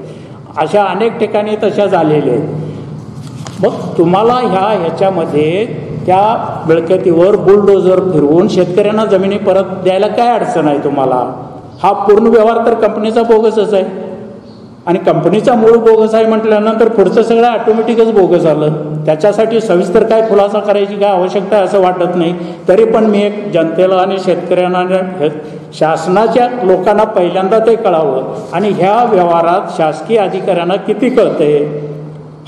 अशा अनेक ठिकाणी तशा झालेल्या आहेत. मग तुम्हाला ह्याच्यामध्ये त्या मिळकतीवर बुलडोजर फिरवून शेतकऱ्यांना जमिनी परत द्यायला काय अडचण आहे तुम्हाला? हा पूर्ण व्यवहार तर कंपनीचा बोगसच आहे. आणि कंपनीचा मूळ बोगस आहे म्हटल्यानंतर पुढचं सगळं ऑटोमॅटिकच बोगस आलं. त्याच्यासाठी सविस्तर काय खुलासा करायची काय आवश्यकता आहे असं वाटत नाही. तरी पण मी एक जनतेला आणि शेतकऱ्यांना, शासनाच्या लोकांना पहिल्यांदा ते कळावं आणि ह्या व्यवहारात शासकीय अधिकाऱ्यांना किती कळतंय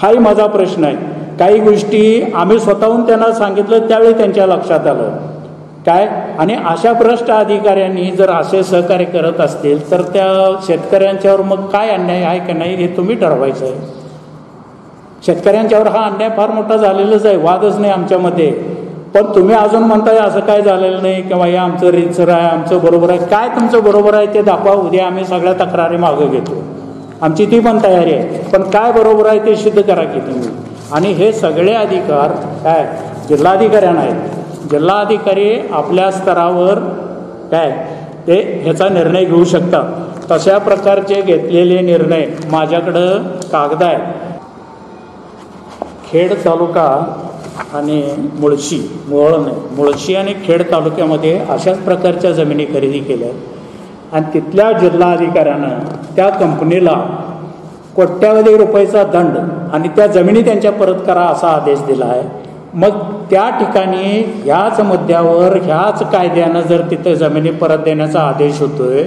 हाही माझा प्रश्न आहे. काही गोष्टी आम्ही स्वतःहून त्यांना सांगितलं त्यावेळी त्यांच्या लक्षात आलं काय. आणि अशा भ्रष्ट अधिकाऱ्यांनी जर असे सहकार्य करत असतील तर त्या शेतकऱ्यांच्यावर मग काय अन्याय आहे की नाही हे तुम्ही ठरवायचं आहे. शेतकऱ्यांच्यावर हा अन्याय फार मोठा झालेलाच आहे, वादच नाही आमच्यामध्ये. पण तुम्ही अजून म्हणताय असं काय झालेलं नाही किंवा हे आमचं रीतसर आहे, आमचं बरोबर आहे. काय तुमचं बरोबर आहे ते दाखवा. उद्या आम्ही सगळ्या तक्रारी मागं घेतो. आमची ती पण तयारी आहे. पण काय बरोबर आहे ते सिद्ध करा की तुम्ही. आणि हे सगळे अधिकार काय जिल्हाधिकाऱ्यांना आहेत. जिल्हाधिकारी आपल्या स्तरावर काय ते ह्याचा निर्णय घेऊ शकतात. तशा प्रकारचे घेतलेले निर्णय माझ्याकडं कागद आहे. खेड तालुका आणि मुळशी आणि खेड तालुक्यामध्ये अशाच प्रकारच्या जमिनी खरेदी केल्या आणि तिथल्या जिल्हाधिकाऱ्यानं त्या कंपनीला कोट्यावधी रुपयाचा दंड आणि त्या जमिनी त्यांच्या परत करा असा आदेश दिला आहे. मग त्या ठिकाणी ह्याच मुद्द्यावर ह्याच कायद्यानं जर तिथं जमिनी परत देण्याचा आदेश होतोय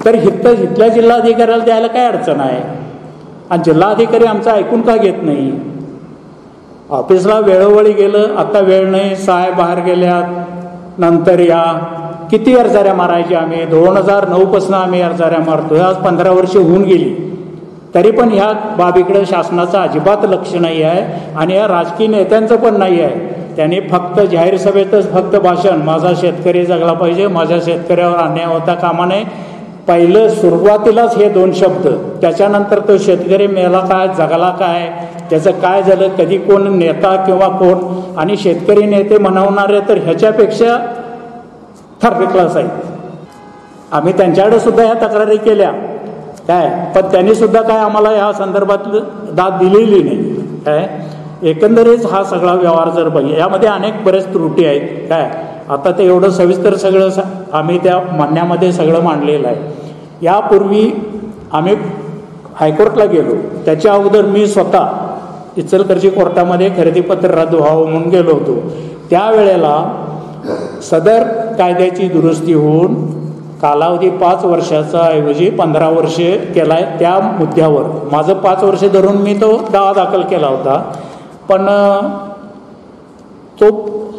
तर इथल्या जिल्हाधिकाऱ्याला द्यायला काय अडचण आहे? आणि जिल्हाधिकारी आमचं ऐकून का घेत नाही? ऑफिसला वेळोवेळी गेलं, आता वेळ नाही, साहेब बाहेर गेल्यात, नंतर या. किती अर्जाऱ्या मारायची आम्ही? 2009 पासून आम्ही अर्जाऱ्या मारतोय. आज 15 वर्ष होऊन गेली. तरी पण ह्या बाबीकडे शासनाचं अजिबात लक्ष नाही आहे आणि या राजकीय नेत्यांचं पण नाही आहे. त्यांनी फक्त जाहीर सभेतच फक्त भाषण, माझा शेतकरी जगला पाहिजे, माझ्या शेतकऱ्यावर अन्याय होता कामा नये. पहिलं सुरुवातीलाच हे 2 शब्द. त्याच्यानंतर तो शेतकरी मेला काय, जगला काय, त्याचं काय झालं, कधी कोण नेता किंवा कोण. आणि शेतकरी नेते म्हणवणारे तर ह्याच्यापेक्षा थर्ड क्लास आहेत. आम्ही त्यांच्याकडे सुद्धा ह्या तक्रारी केल्या काय, पण त्यांनी सुद्धा काय आम्हाला ह्या संदर्भात दाद दिलेली नाही काय. एकंदरीत हा सगळा व्यवहार जर बघितला यामध्ये अनेक बरेच त्रुटी आहेत काय. आता ते एवढं सविस्तर सगळं आम्ही त्या म्हणण्यामध्ये सगळं मांडलेलं आहे. यापूर्वी आम्ही हायकोर्टला गेलो. त्याच्या अगोदर मी स्वतः इचलकरंजी कोर्टामध्ये खरेदीपत्र रद्द व्हावं म्हणून गेलो होतो. त्यावेळेला सदर कायद्याची दुरुस्ती होऊन कालावधी 5 वर्षाचा ऐवजी 15 वर्षे केला आहे. त्या मुद्द्यावर माझं 5 वर्ष धरून मी तो दावा दाखल केला होता. पण तो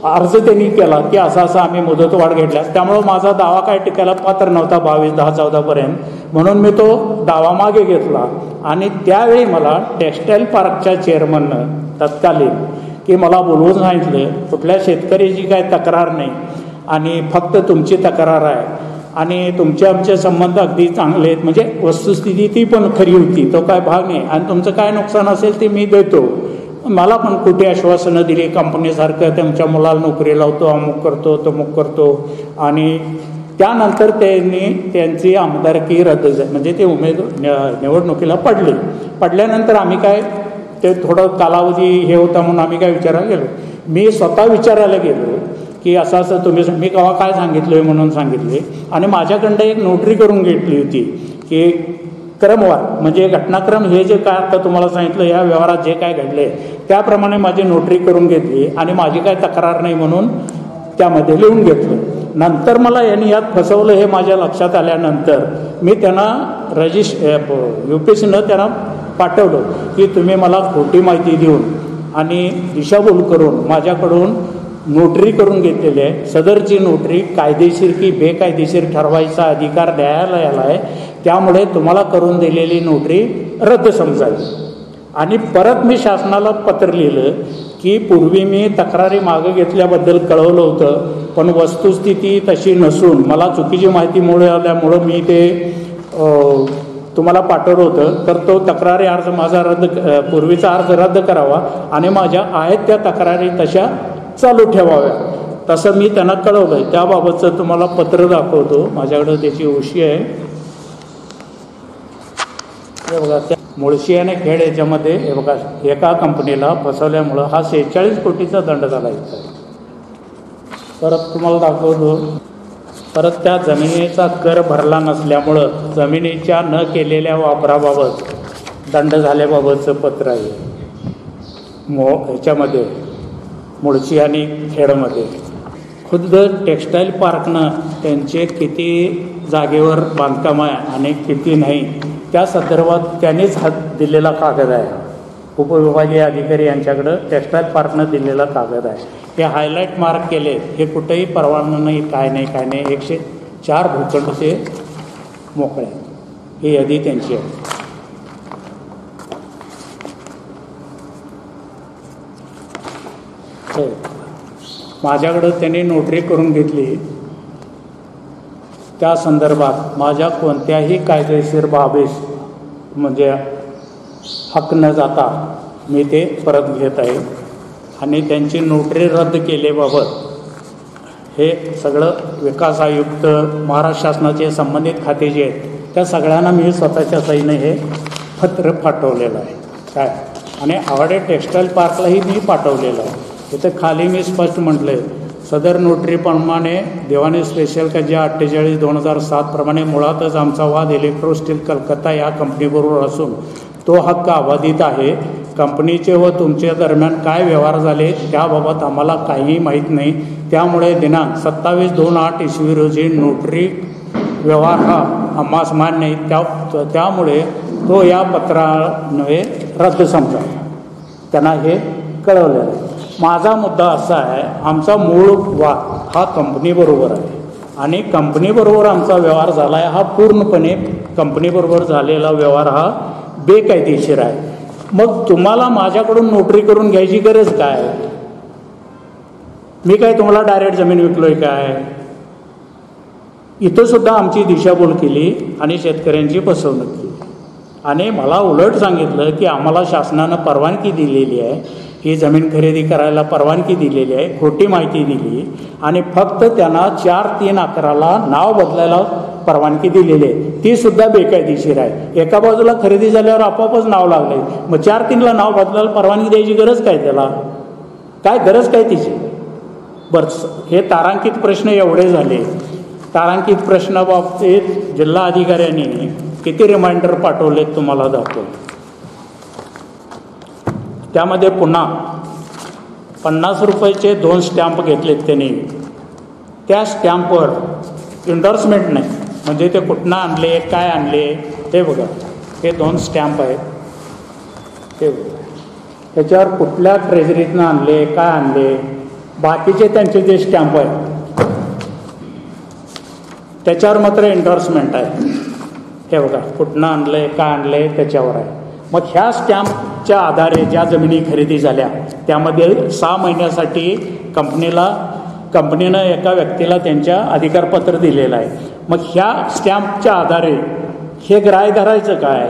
अर्ज त्यांनी केला की असा आम्ही मुदतवाढ घेतल्या, त्यामुळं माझा दावा काय टिकायला पात्र नव्हता 22/10/14 म्हणून मी तो दावा मागे घेतला. आणि त्यावेळी मला टेक्स्टाईल पार्कच्या चेअरमननं तत्कालीन की मला बोलवून सांगितलं, कुठल्या शेतकऱ्याची काय तक्रार नाही आणि फक्त तुमची तक्रार आहे आणि तुमचे आमचे संबंध अगदी चांगले आहेत. म्हणजे वस्तुस्थिती ती पण खरी होती, तो काय भाग नाही. आणि तुमचं काय नुकसान असेल ते मी देतो. मला पण कुठे आश्वासनं दिली कंपनीसारखं, तुमच्या मुलाला नोकरी लावतो, अमुक करतो तमुक करतो. आणि त्यानंतर त्यांची आमदारकी रद्द झाली, म्हणजे ते निवडणुकीला पडल्यानंतर आम्ही काय ते थोडं कालावधी हे होता म्हणून आम्ही काय विचारायला गेलो. मी स्वतः विचारायला गेलो की असं असं तुम्ही, मी केव्हा काय सांगितलं आहे म्हणून सांगितले. आणि माझ्याकडं एक नोटरी करून घेतली होती की क्रमवार, म्हणजे घटनाक्रम हे जे काय आता तुम्हाला सांगितलं या व्यवहारात जे काय घडले त्याप्रमाणे माझी नोटरी करून घेतली आणि माझी काय तक्रार नाही म्हणून त्यामध्ये लिहून घेतलं. नंतर मला यांनी यात फसवलं हे माझ्या लक्षात आल्यानंतर मी त्यांना UPSCनं त्यांना पाठवलं की तुम्ही मला खोटी माहिती देऊन आणि दिशाभूल करून माझ्याकडून नोटरी करून घेतलेली आहे. सदरची नोटरी कायदेशीर की बेकायदेशीर ठरवायचा अधिकार न्यायालयाला आहे, त्यामुळे तुम्हाला करून दिलेली नोटरी रद्द समजावी. आणि परत मी शासनाला पत्र लिहिलं की पूर्वी मी तक्रारी मागं घेतल्याबद्दल कळवलं होतं, पण वस्तुस्थिती तशी नसून मला चुकीची माहिती मिळाल्यामुळं मी ते तुम्हाला पाठवलं होतं. तर तो तक्रारी अर्ज माझा पूर्वीचा अर्ज रद्द करावा आणि माझ्या आहेत त्या तक्रारी तशा चालू ठेवाव्या, तसं मी त्यांना कळवलं आहे. त्याबाबतचं तुम्हाला पत्र दाखवतो, माझ्याकडं त्याची ओशी आहे. हे बघा, त्या मुळशी आणि खेड याच्यामध्ये हे बघा एका कंपनीला फसवल्यामुळं हा 46 कोटीचा दंड झाला इथं. परत तुम्हाला दाखवतो. परत त्या जमिनीचा कर भरला नसल्यामुळं जमिनीच्या न केलेल्या वापराबाबत दंड झाल्याबाबतचं पत्र आहे ह्याच्यामध्ये मुळशी आणि खेडमध्ये. खुद्द टेक्स्टाईल पार्कनं त्यांचे किती जागेवर बांधकाम आहे आणि किती नाही त्या संदर्भात त्यांनीच हात दिलेला कागद आहे. उपविभागीय अधिकारी यांच्याकडं टेक्स्टाईल पार्कनं दिलेला कागद आहे. हे हायलाईट मार्क केले, हे कुठेही परवाना नाही, काय नाही. 104 भूखंड ते मोकळे, ही यादी त्यांची आहे. माझ्याकडं त्यांनी नोटरी करून घेतली. त्या संदर्भात माझ्या कोणत्याही कायदेशीर बाबीस म्हणजे हक न जाता मी ते परत घेत आहे. आणि त्यांची नोटरी रद्द केल्याबाबत हे सगळं विकास आयुक्त, महाराष्ट्र शासनाचे संबंधित खाते जे आहेत त्या सगळ्यांना मी स्वतःच्या सहीने हे पत्र पाठवलेलं आहे काय. आणि आवाडे टेक्स्टाईल पार्कलाही मी पाठवलेलं आहे. इथं खाली मी स्पष्ट म्हटलं आहे, सदर नोटरीप्रमाणे दिवाणी स्पेशल कज्जा 48/2007 प्रमाणे मुळातच आमचा वाद इलेक्ट्रो स्टील कलकत्ता या कंपनीबरोबर असून तो हक्क अबाधित आहे. कंपनीचे व तुमच्या दरम्यान काय व्यवहार झाले त्याबाबत आम्हाला काहीही माहीत नाही. त्यामुळे दिनांक 27/2/8 ईस्वी रोजी नोटरी व्यवहार हा आम्हास मान्य नाही. त्यामुळे तो या पत्रान्वये रद्द समजा. त्यांना हे कळवलेलं आहे. माझा मुद्दा असा आहे, आमचा मूळ वाद हा कंपनीबरोबर आहे आणि कंपनीबरोबर आमचा व्यवहार झाला आहे. हा पूर्णपणे कंपनीबरोबर झालेला व्यवहार हा बेकायदेशीर आहे. मग तुम्हाला माझ्याकडून नोटरी करून घ्यायची गरज काय? मी काय तुम्हाला डायरेक्ट जमीन विकलोय काय? इथं सुद्धा आमची दिशाभूल केली आणि शेतकऱ्यांची फसवणूक केली. आणि मला उलट सांगितलं की आम्हाला शासनानं परवानगी दिलेली आहे, ही जमीन खरेदी करायला परवानगी दिलेली आहे, खोटी माहिती दिली आणि फक्त त्यांना 4/3/11 नाव बदलायला परवानगी दिलेली आहे, ती सुद्धा बेकायदेशीर आहे. एका बाजूला खरेदी झाल्यावर आपोआपच नाव लागले, मग 4/3ला नाव बदलायला परवानगी द्यायची गरज काय? त्याला काय गरज काय तिची? बरं, हे तारांकित प्रश्न एवढे झाले. तारांकित प्रश्नाबाबतीत जिल्हा अधिकाऱ्यांनी किती रिमाइंडर पाठवलेत तुम्हाला दाखवतो. त्यामध्ये पुन्हा 50 रुपयाचे 2 स्टॅम्प घेतलेत त्यांनी. त्या स्टॅम्पवर एंडोर्समेंट नाही, म्हणजे ते कुठनं आणले, काय आणले ते बघा. हे 2 स्टॅम्प आहेत, ते बघा. त्याच्यावर कुठल्या ट्रेझरीतनं आणले, काय आणले, बाकीचे त्यांचे जे स्टॅम्प आहेत त्याच्यावर मात्र एंडोर्समेंट आहे. हे बघा, कुठनं आणलंय, काय आणलंय त्याच्यावर आहे. मग ह्या स्टॅम्पच्या आधारे ज्या जमिनी खरेदी झाल्या त्यामध्ये 6 महिन्यासाठी कंपनीनं एका व्यक्तीला त्यांच्या अधिकारपत्र दिलेलं आहे. मग ह्या स्टॅम्पच्या आधारे हे ग्राह्य धरायचं काय?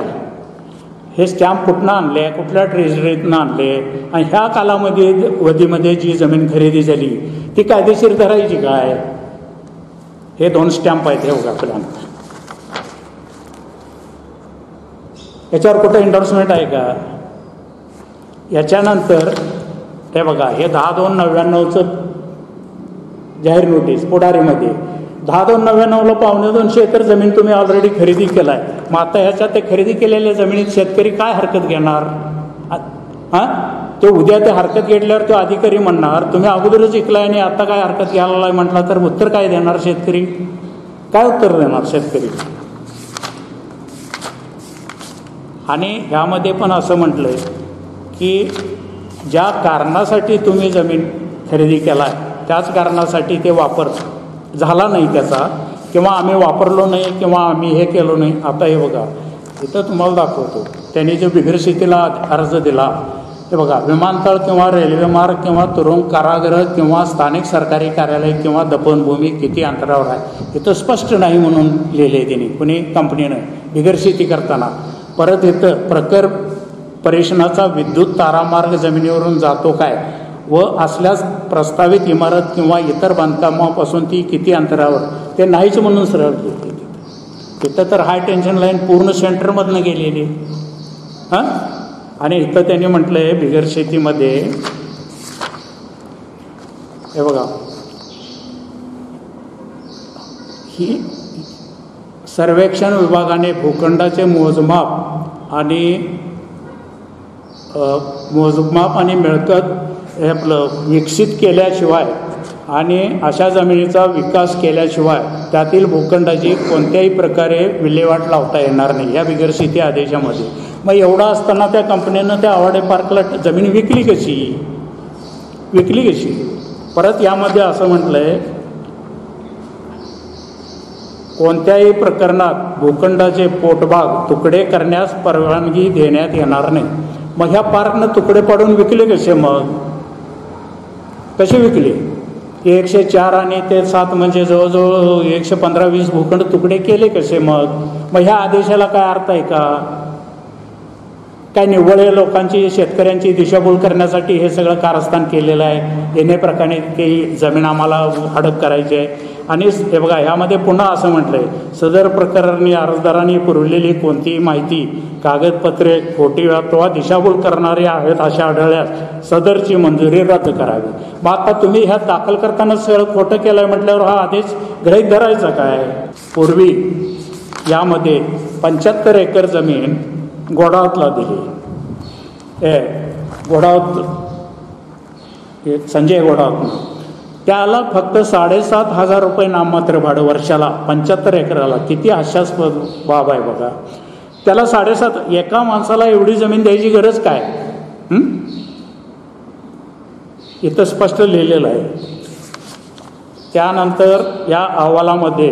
हे स्टॅम्प कुठनं आणले, कुठल्या ट्रेझरीतनं आणले आणि ह्या कालावधीमध्ये जी जमीन खरेदी झाली ती कायदेशीर धरायची काय? हे 2 स्टॅम्प आहेत. हे बघा आपल्याला याच्यावर कुठं एंडोर्समेंट आहे का? याच्यानंतर हे बघा, हे 10/2/99चं जाहीर नोटीस पुढारीमध्ये 10,299ला 2.25 एकर जमीन तुम्ही ऑलरेडी खरेदी केलाय. मग आता ह्याच्यात ते खरेदी केलेल्या जमिनीत शेतकरी काय हरकत घेणार? हां, तो उद्या ते हरकत घेतल्यावर तो अधिकारी म्हणणार तुम्ही अगोदरच विकलाय आणि आता काय हरकत घ्यायला म्हटला तर उत्तर काय देणार शेतकरी? काय उत्तर देणार शेतकरी? आणि ह्यामध्ये पण असं म्हटलंय की ज्या कारणासाठी तुम्ही जमीन खरेदी केलाय त्याच कारणासाठी ते वापर झाला नाही त्याचा, किंवा आम्ही वापरलो नाही किंवा आम्ही हे केलो नाही. आता हे बघा, इथं तुम्हाला दाखवतो त्यांनी जो बिगर शेतीला अर्ज दिला, हे बघा, विमानतळ किंवा रेल्वे मार्ग किंवा तुरुंग, कारागृह किंवा स्थानिक सरकारी कार्यालय किंवा दफनभूमी किती अंतरावर आहे, इथं स्पष्ट नाही म्हणून लिहिले त्यांनी कुणी कंपनीनं बिगर शेती करताना. परत इथं प्रकर परीक्षणाचा विद्युत तारामार्ग जमिनीवरून जातो काय व असल्यास प्रस्तावित इमारत किंवा इतर बांधकामापासून ती किती अंतरावर, ते नाहीच म्हणून सरळ लिहिले. तिथं तर हाय टेन्शन लाईन पूर्ण सेंटरमधनं गेलेली. हां, आणि इथं त्यांनी म्हटलं आहे बिगर शेतीमध्ये, हे बघा, ही सर्वेक्षण विभागाने भूखंडाचे मोजमाप आणि मिळकत हे आपलं विकसित केल्याशिवाय आणि अशा जमिनीचा विकास केल्याशिवाय त्यातील भूखंडाची कोणत्याही प्रकारे विल्हेवाट लावता येणार नाही या बिगर शेती आदेशामध्ये. मग एवढं असताना त्या कंपनीनं त्या आवाडे पार्कला जमीन विकली कशी? परत यामध्ये असं म्हटलं आहे कोणत्याही प्रकरणात भूखंडाचे पोटभाग तुकडे करण्यास परवानगी देण्यात येणार नाही. मग ह्या पार्कनं तुकडे पाडून विकले कसे? कसे विकले? 104 आणि ते 7 म्हणजे जवळजवळ 115-20 भूखंड तुकडे केले कसे? मग ह्या आदेशाला काय अर्थ आहे का? काय निव्वळ लोकांची, शेतकऱ्यांची दिशाभूल करण्यासाठी हे सगळं कारस्थान केलेलं आहे. येण्याप्रकारे काही जमीन आम्हाला हडप करायची आहे. आणि हे बघा, ह्यामध्ये पुन्हा असं म्हटलंय सदर प्रकरणी अर्जदारांनी पुरवलेली कोणतीही माहिती, कागदपत्रे खोटी अथवा दिशाभूल करणारी आहेत अशा आढळल्यास सदरची मंजुरी रद्द करावी. मग आता तुम्ही ह्या दाखल करताना सगळं खोटं केलंय म्हटल्यावर हा आदेश गृहीत धरायचा काय? पूर्वी यामध्ये 75 एकर जमीन घोडावतला दिली. घोडावत संजय घोडावत, त्याला फक्त 7,500 रुपये नाममात्र भाडं वर्षाला, 75 एकराला. किती हास्यास्पद बाब आहे बघा. त्याला 7,500, एका माणसाला एवढी जमीन द्यायची गरज काय? इथं स्पष्ट लिहिलेलं आहे. त्यानंतर या अहवालामध्ये,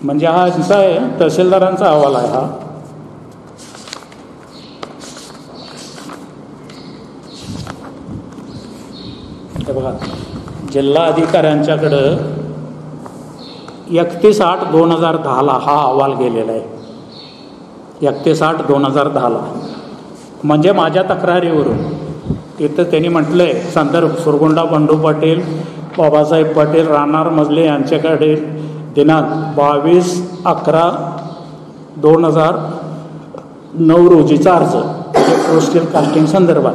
म्हणजे हा यांचा आहे तहसीलदारांचा अहवाल आहे हा, हे बघा, जिल्हा अधिकाऱ्यांच्याकडं 31/8/2010 हा अहवाल गेलेला आहे. 31/8/2010 म्हणजे माझ्या तक्रारीवरून. इथं त्यांनी म्हटलं आहे संदर्भ सुरगुंडा बंडू पाटील, बाबासाहेब पाटील, राहणार मजले यांच्याकडे दिनांक 22/11/2009 रोजीचा अर्ज पोस्टल कास्टिंग संदर्भात.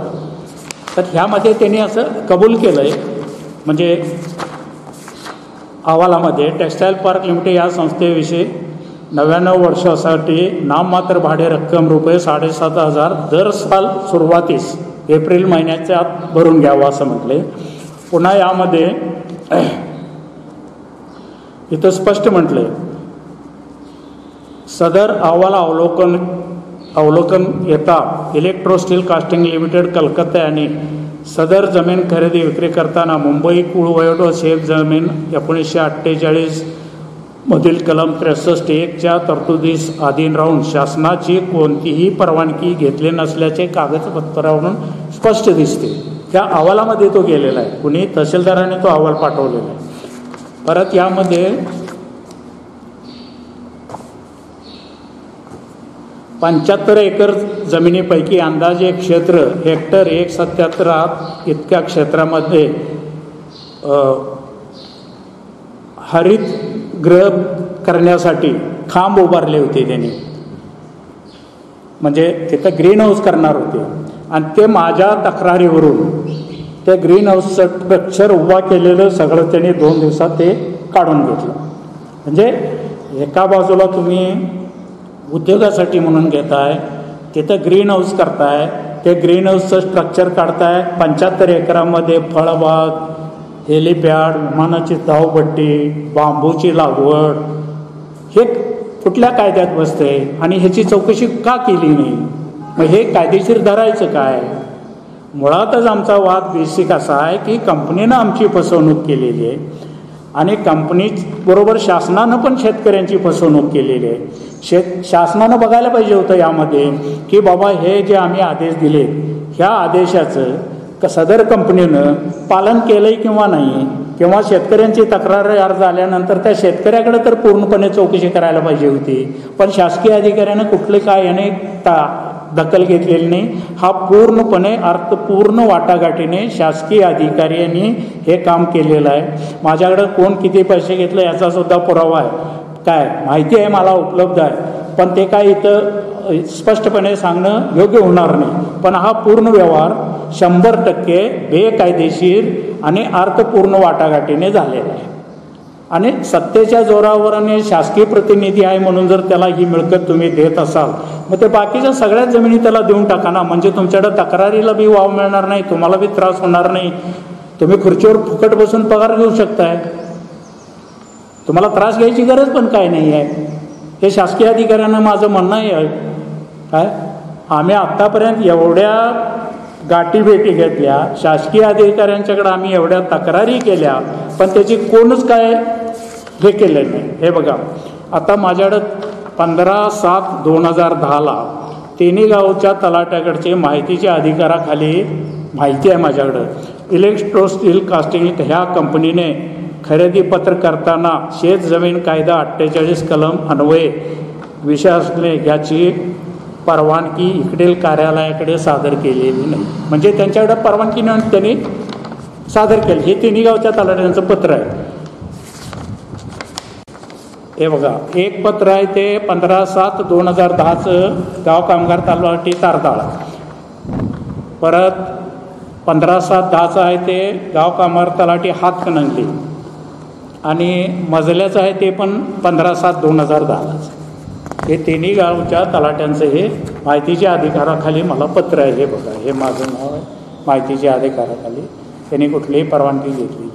तर ह्यामध्ये त्यांनी असं कबूल केलं आहे, म्हणजे अहवालामध्ये टेक्स्टाईल पार्क लिमिटेड या संस्थेविषयी 99 वर्षासाठी नाममात्र भाडे रक्कम रुपये 7,500 दर साल सुरुवातीस एप्रिल महिन्याच्या आत भरून घ्यावं असं म्हटले. पुन्हा यामध्ये इथं स्पष्ट म्हटले सदर अहवाल अवलोकन येता electro steel casting limited Calcutta यांनी सदर जमीन खरेदी विक्री करताना मुंबई कुळवयोट व शेत जमीन 1948 मधील कलम 63(1) तरतुदीस अधीन राहून शासनाची कोणतीही परवानगी घेतली नसल्याचे कागदपत्रावरून स्पष्ट दिसते. त्या अहवालामध्ये तो गेलेला आहे. कुणी तहसीलदाराने तो अहवाल पाठवलेला आहे. परत यामध्ये 75 एकर जमिनीपैकी अंदाजे क्षेत्र हेक्टर 177 इतक्या क्षेत्रामध्ये हरितगृह करण्यासाठी खांब उभारले होते त्यांनी, म्हणजे तिथं ग्रीन हाऊस करणार होते. आणि ते माझ्या तक्रारीवरून ते ग्रीन हाऊसचं स्ट्रक्चर उभा केलेलं सगळं त्यांनी 2 दिवसात ते काढून घेतलं. म्हणजे एका बाजूला तुम्ही उद्योगासाठी म्हणून घेताय, तिथं ग्रीन हाऊस करताय, ते ग्रीन हाऊसचं स्ट्रक्चर काढताय, 75 एकरामध्ये फळबाग, हेलिपॅड, विमानाची धावपट्टी, बांबूची लागवड, हे कुठल्या कायद्यात बसते आणि ह्याची चौकशी का केली नाही? मग हे कायदेशीर धरायचं काय? मुळातच आमचा वाद बेसिक असा आहे की कंपनीनं आमची फसवणूक केलेली आहे आणि कंपनीबरोबर शासनानं पण शेतकऱ्यांची फसवणूक केलेली आहे. शासनानं बघायला पाहिजे होतं यामध्ये की बाबा हे जे आम्ही आदेश दिले ह्या आदेशाचं सदर कंपनीनं पालन केलंय किंवा नाही, किंवा शेतकऱ्यांची तक्रार अर्ज आल्यानंतर त्या शेतकऱ्याकडे तर पूर्णपणे चौकशी करायला पाहिजे होती. पण शासकीय अधिकाऱ्यानं कुठले काय याने दखल घेतलेली नाही. हा पूर्णपणे अर्थपूर्ण वाटाघाटीने शासकीय अधिकाऱ्यांनी हे काम केलेलं आहे. माझ्याकडं कोण किती पैसे घेतले याचा सुद्धा पुरावा आहे, काय माहिती आहे मला उपलब्ध आहे, पण ते काय इथं स्पष्टपणे सांगणं योग्य होणार नाही. पण हा पूर्ण व्यवहार 100% बेकायदेशीर आणि अर्थपूर्ण वाटाघाटीने झालेला आहे आणि सत्तेच्या जोरावर आणि शासकीय प्रतिनिधी आहे म्हणून जर त्याला ही मिळकत तुम्ही देत असाल, मग ते बाकीच्या सगळ्याच जमिनी त्याला देऊन टाका ना. म्हणजे तुमच्याकडे तक्रारीला बी वाव मिळणार नाही, तुम्हाला बी त्रास होणार नाही, तुम्ही खुर्चीवर फुकट बसून पगार घेऊ शकताय, तुम्हाला त्रास घ्यायची गरज पण काय नाही आहे. हे शासकीय अधिकाऱ्यांना माझं म्हणणं आहे काय, आम्ही आत्तापर्यंत एवढ्या गाठीभेटी घेतल्या, शासकीय अधिकाऱ्यांच्याकडे आम्ही एवढ्या तक्रारी केल्या, पण त्याची कोणच काय हे केलं नाही. हे बघा, आता माझ्याकडं 15/7/2010 तिन्ही गावच्या तलाट्याकडचे माहितीच्या अधिकाराखाली माहिती आहे माझ्याकडं. इलेक्ट्रो स्टील कास्टिंग ह्या कंपनीने खरेदीपत्र करताना शेत जमीन कायदा 48 कलम अन्वये विषय असले याची परवानगी इकडील कार्यालयाकडे सादर केलेली नाही. म्हणजे त्यांच्याकडे परवानगी नाही, त्यांनी सादर केली. हे तिन्ही गावच्या तलाट्यांचं पत्र आहे. हे बघा, एक पत्र आहे ते 15/7/2010 गाव कामगार तलाठी तारदाळ. परत 15/7/10 आहे ते गाव कामगार तलाठी हातकणंगले आणि मजल्याचं आहे ते पण 15/7/2010. हे तिन्ही गावच्या तलाट्यांचं हे माहितीच्या अधिकाराखाली मला पत्र आहे. हे बघा, हे माझं नाव आहे, माहितीच्या अधिकाराखाली त्यांनी कुठलीही परवानगी घेतली नाही.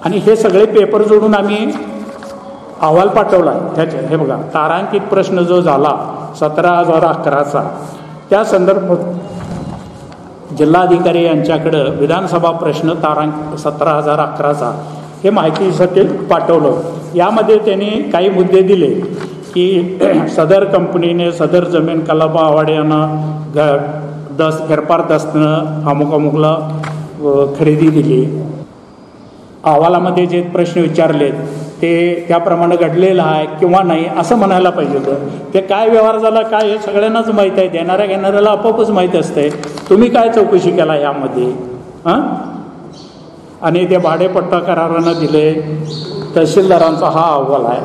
आणि हे सगळे पेपर जोडून आम्ही अहवाल पाठवला आहे ह्याचे. हे बघा, तारांकित प्रश्न जो झाला 17/1011चा, त्या संदर्भात जिल्हाधिकारी यांच्याकडं विधानसभा प्रश्न तारांक 17/1011चा हे माहितीसाठी पाठवलं. यामध्ये त्यांनी काही मुद्दे दिले की सदर कंपनीने सदर जमीन कलाबा आवाड्यानं फेरफार दस्तनं अमुक अमुकला खरेदी दिली. अहवालामध्ये जे प्रश्न विचारलेत ते त्याप्रमाणे घडलेलं आहे किंवा नाही असं म्हणायला पाहिजे होतं. ते काय व्यवहार झाला काय हे सगळ्यांनाच माहीत आहे, देणाऱ्या घेणाऱ्याला आपोआपच माहीत असते. तुम्ही काय चौकशी केला यामध्ये? आणि ते भाडेपट्टा करारानं दिले, तहसीलदारांचा हा अहवाल आहे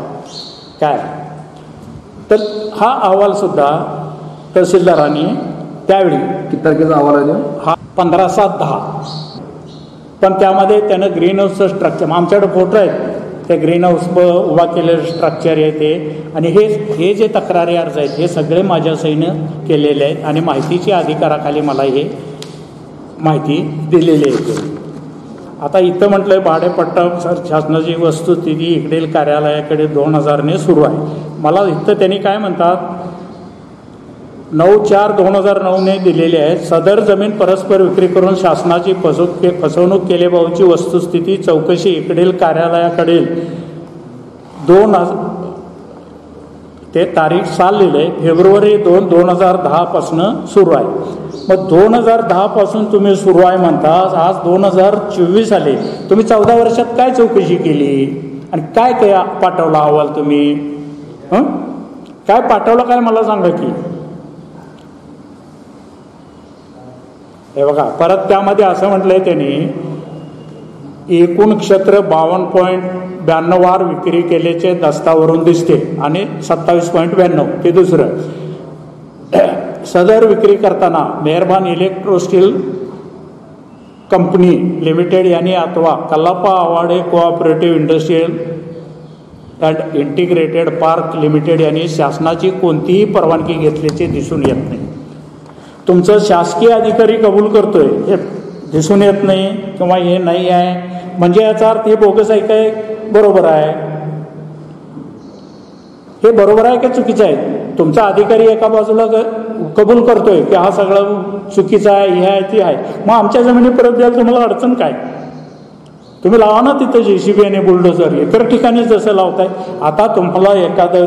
काय, तर हा अहवालसुद्धा तहसीलदारांनी त्यावेळी
किती तारखेचा अहवाल आहे?
हा 15/7/10. पण त्यामध्ये त्यानं ग्रीन हाऊसचं स्ट्रक्चर, आमच्याकडे फोटो आहेत, ते ग्रीन हाऊस उभा केलेलं स्ट्रक्चर आहे ते, आणि हे जे तक्रारी अर्ज आहेत हे सगळे माझ्या सहीनं केलेले आहेत आणि माहितीच्या अधिकाराखाली मला हे माहिती दिलेली आहे. आता इथं म्हटलं आहे भाडेपट्टा शासनाची वस्तुस्थिती इकडील कार्यालयाकडे 2000ने सुरू आहे. मला इथं त्यांनी काय म्हणतात, 9/4/2009ने दिलेले आहे. सदर जमीन परस्पर विक्री करून शासनाची फसवणूक केल्याबाबतची वस्तुस्थिती चौकशी इकडील कार्यालयाकडील 2000 ते तारीख साल लिहिले फेब्रुवारी 2/2010 पासून सुरू आहे. मग 2010 पासून तुम्ही सुरू आहे म्हणता, आज 2024 आले, तुम्ही 14 वर्षात काय चौकशी केली आणि काय पाठवला अहवाल तुम्ही? काय पाठवलं काय मला सांगा की. हे बघा, परत त्यामध्ये असं म्हटलंय त्यांनी, एकूण क्षेत्र 52.92 वार विक्री केल्याचे दस्तावरून दिसते आणि 27.92 ते दुसरं. सदर विक्री करताना मेहरबान इलेक्ट्रो स्टील कंपनी लिमिटेड यांनी अथवा Kallappa Awade cooperative industrial and integrated park limited यांनी शासनाची कोणतीही परवानगी घेतल्याचे दिसून येत नाही. तुमचं शासकीय अधिकारी कबूल करतोय हे दिसून येत नाही किंवा हे नाही आहे म्हणजे याचा अर्थ हे बोगस आहे काय बरोबर आहे? हे बरोबर आहे का चुकीचं आहे? तुमचा अधिकारी एका बाजूला कबूल करतोय की हा सगळं चुकीचं आहे, हे आहे ते आहे, मग आमच्या जमिनी परत द्यायला तुम्हाला अडचण काय? तुम्ही लावा ना तिथं JCB आणि बुलडोझर इतर ठिकाणी जसं लावताय. आता तुम्हाला एखादं